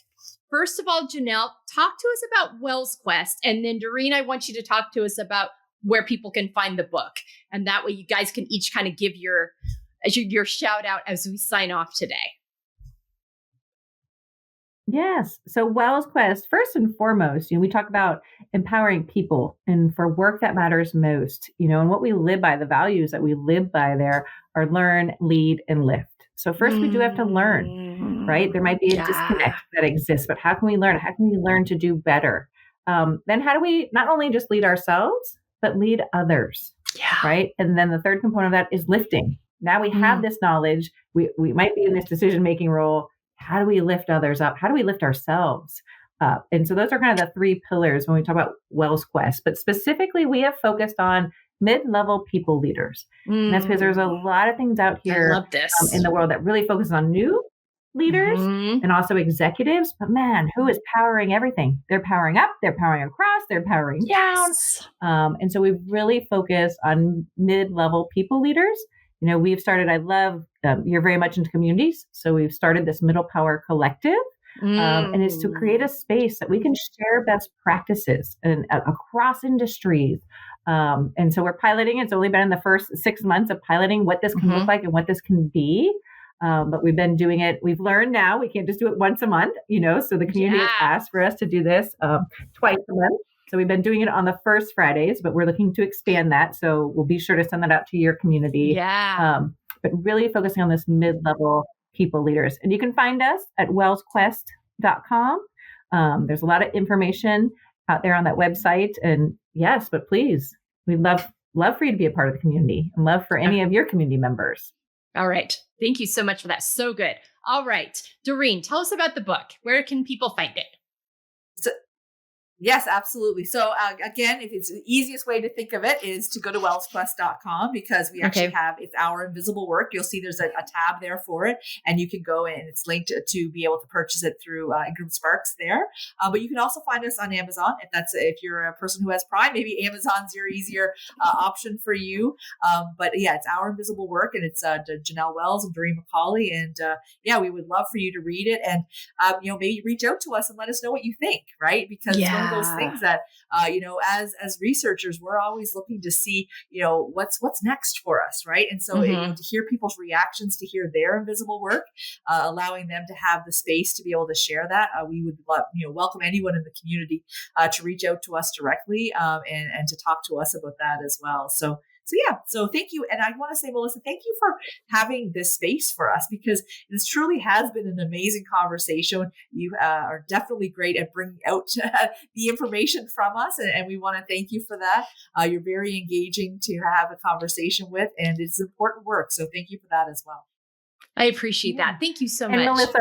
first of all, Janelle, talk to us about WellsQuest. And then Doreen, I want you to talk to us about where people can find the book. And that way you guys can each kind of give your shout out as we sign off today. Yes. So WellsQuest, first and foremost, we talk about empowering people and for work that matters most, and what we live by, the values that we live by there are learn, lead, and lift. So first we do have to learn, right? There might be a disconnect that exists, but how can we learn? How can we learn to do better? Then how do we not only just lead ourselves, but lead others, right? And then the third component of that is lifting. Now we have this knowledge. We might be in this decision-making role. How do we lift others up? How do we lift ourselves up? And so those are kind of the three pillars when we talk about WellsQuest. But specifically, we have focused on mid-level people leaders. And that's because there's a lot of things out I here love this. in the world that really focus on new leaders Mhm. and also executives. But man, who is powering everything? They're powering up, they're powering across, they're powering Yes. down. And so we've really focused on mid-level people leaders. We've started, I love, you're very much into communities. So we've started this Middle Power Collective. And it's to create a space that we can share best practices and across industries. And so we're piloting. It's only been in the first 6 months of piloting what this can look like and what this can be. But we've been doing it. We've learned now we can't just do it once a month, so the community has asked for us to do this twice a month. So we've been doing it on the first Fridays, but we're looking to expand that. So we'll be sure to send that out to your community. Yeah. But really focusing on this mid-level people leaders. And you can find us at WellsQuest.com. There's a lot of information out there on that website. And yes, but please, we'd love for you to be a part of the community and love for any of your community members. All right. Thank you so much for that. So good. All right. Doreen, tell us about the book. Where can people find it? Yes, absolutely. So again, if it's the easiest way to think of it is to go to WellsQuest.com, because we actually have, it's our invisible work. You'll see there's a tab there for it, and you can go in, and it's linked to be able to purchase it through Ingram Sparks there. But you can also find us on Amazon if you're a person who has Prime. Maybe Amazon's your easier option for you. But yeah, it's our invisible work, and it's Janelle Wells and Doreen MacAulay, and we would love for you to read it, and maybe reach out to us and let us know what you think, right? Because it's one of those things that as researchers, we're always looking to see what's next for us, right? And so to hear people's reactions, to hear their invisible work, allowing them to have the space to be able to share that, we would love, welcome anyone in the community to reach out to us directly and to talk to us about that as well. So thank you. And I want to say, Melissa, thank you for having this space for us, because this truly has been an amazing conversation. You are definitely great at bringing out the information from us, and we want to thank you for that. You're very engaging to have a conversation with, and it's important work. So thank you for that as well. I appreciate that. Thank you so much. And Melissa,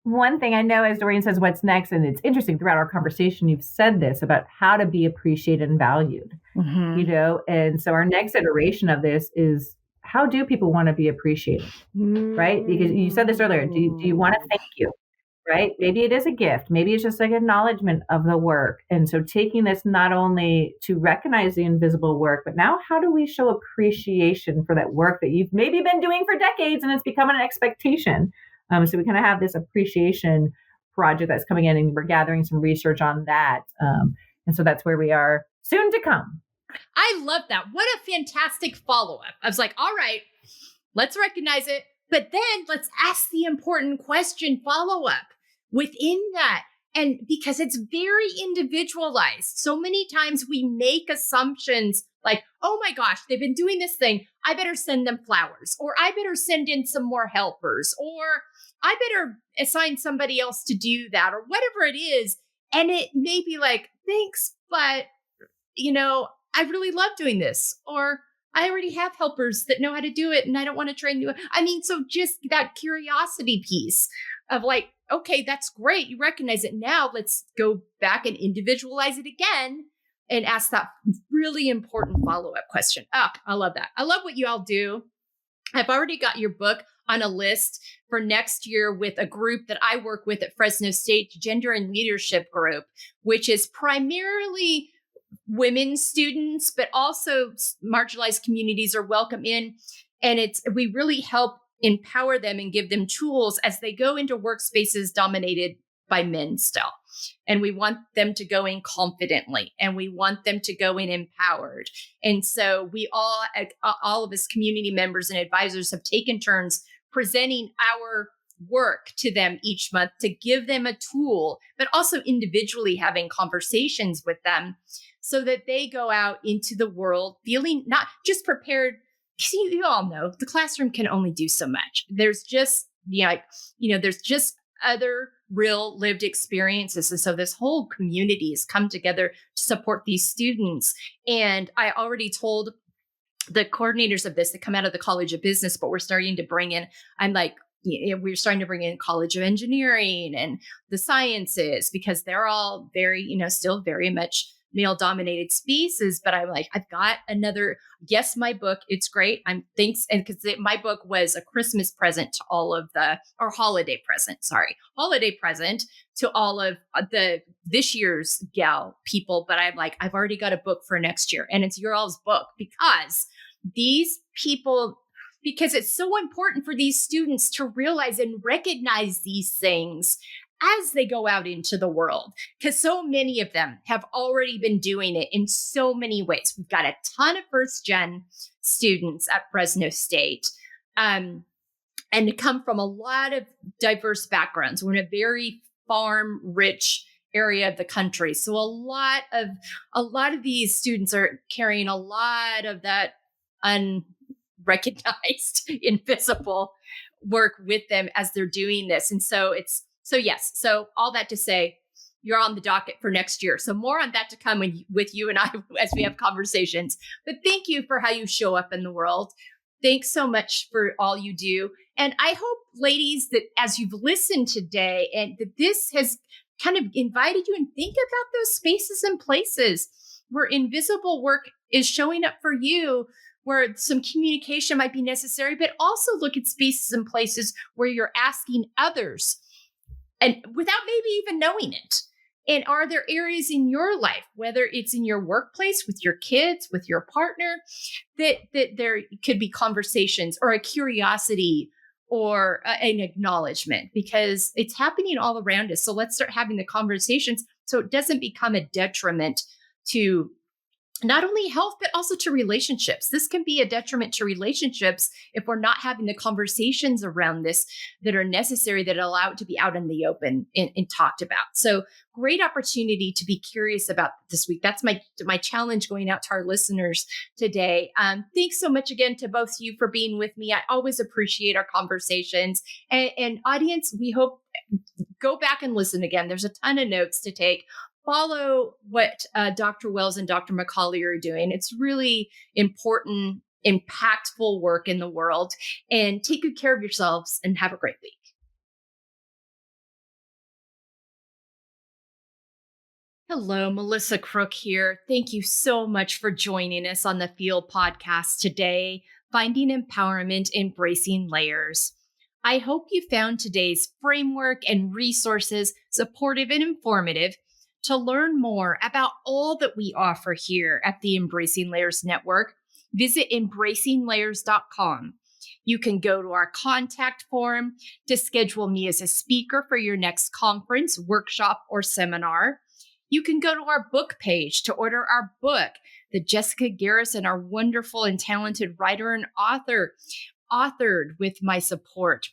one thing I know, as Doreen says, what's next, and it's interesting throughout our conversation, you've said this about how to be appreciated and valued, and so our next iteration of this is, how do people want to be appreciated, right? Because you said this earlier, do you want to thank you, right? Maybe it is a gift. Maybe it's just like acknowledgement of the work. And so taking this not only to recognize the invisible work, but now how do we show appreciation for that work that you've maybe been doing for decades and it's become an expectation? So we kind of have this appreciation project that's coming in, and we're gathering some research on that. And so that's where we are soon to come. I love that. What a fantastic follow-up. I was like, all right, let's recognize it, but then let's ask the important question follow-up within that. And because it's very individualized, so many times we make assumptions like, oh my gosh, they've been doing this thing. I better send them flowers, or I better send in some more helpers, or I better assign somebody else to do that, or whatever it is. And it may be like, thanks, but I really love doing this, or I already have helpers that know how to do it and I don't want to train you. I mean, so just that curiosity piece of like, okay, that's great. You recognize it now. Let's go back and individualize it again and ask that really important follow-up question. Oh, I love that. I love what you all do. I've already got your book on a list for next year with a group that I work with at Fresno State, Gender and Leadership Group, which is primarily women students, but also marginalized communities are welcome in. And we really help empower them and give them tools as they go into workspaces dominated by men still. And we want them to go in confidently, and we want them to go in empowered. And so we all of us community members and advisors have taken turns presenting our work to them each month to give them a tool, but also individually having conversations with them so that they go out into the world feeling not just prepared. Because you all know the classroom can only do so much. There's just, there's just other real lived experiences. And so this whole community has come together to support these students. And I already told the coordinators of this that come out of the College of Business, but we're starting to bring in, we're starting to bring in College of Engineering and the Sciences, because they're all very, still very much, male dominated spaces, but I'm like, I've got another, yes, my book, it's great. And because my book was a Christmas present to all of or holiday present to all of this year's gal people. But I'm like, I've already got a book for next year, and it's your all's book, because these people, because it's so important for these students to realize and recognize these things as they go out into the world, because so many of them have already been doing it in so many ways. We've got a ton of first gen students at Fresno State, and come from a lot of diverse backgrounds. We're in a very farm rich area of the country. So a lot of these students are carrying a lot of that unrecognized, invisible work with them as they're doing this. And so all that to say, you're on the docket for next year. So more on that to come with you and I as we have conversations. But thank you for how you show up in the world. Thanks so much for all you do. And I hope, ladies, that as you've listened today, and that this has kind of invited you and think about those spaces and places where invisible work is showing up for you, where some communication might be necessary, but also look at spaces and places where you're asking others, and without maybe even knowing it. And are there areas in your life, whether it's in your workplace, with your kids, with your partner, that there could be conversations or a curiosity or an acknowledgement, because it's happening all around us. So let's start having the conversations so it doesn't become a detriment to not only health, but also to relationships. This can be a detriment to relationships if we're not having the conversations around this that are necessary, that allow it to be out in the open and talked about. So great opportunity to be curious about this week. That's my challenge going out to our listeners today. Thanks so much again to both of you for being with me. I always appreciate our conversations. And audience, we hope, go back and listen again. There's a ton of notes to take. Follow what Dr. Wells and Dr. MacAulay are doing. It's really important, impactful work in the world. And take good care of yourselves and have a great week. Hello, Melissa Crook here. Thank you so much for joining us on the F.E.E.L Podcast today, Finding Empowerment, Embracing Layers. I hope you found today's framework and resources supportive and informative. To learn more about all that we offer here at the Embracing Layers Network, visit embracinglayers.com. You can go to our contact form to schedule me as a speaker for your next conference, workshop, or seminar. You can go to our book page to order our book that Jessica Garrison, our wonderful and talented writer and author, authored with my support.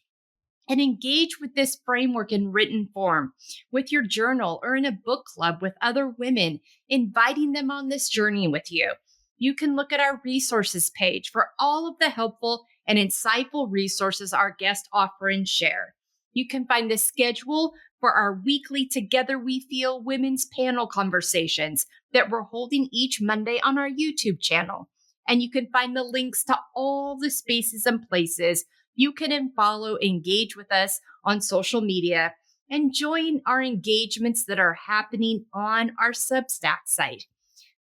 And engage with this framework in written form, with your journal, or in a book club with other women, inviting them on this journey with you. You can look at our resources page for all of the helpful and insightful resources our guests offer and share. You can find the schedule for our weekly Together We Feel women's panel conversations that we're holding each Monday on our YouTube channel. And you can find the links to all the spaces and places you can follow, engage with us on social media, and join our engagements that are happening on our Substack site.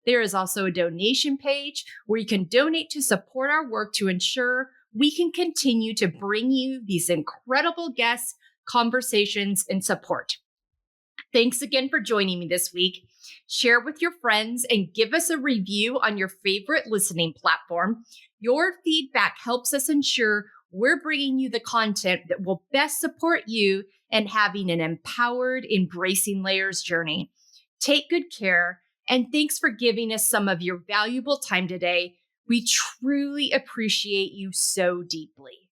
There is also a donation page where you can donate to support our work to ensure we can continue to bring you these incredible guests, conversations, and support. Thanks again for joining me this week. Share with your friends and give us a review on your favorite listening platform. Your feedback helps us ensure we're bringing you the content that will best support you and having an empowered, embracing layers journey. Take good care, and thanks for giving us some of your valuable time today. We truly appreciate you so deeply.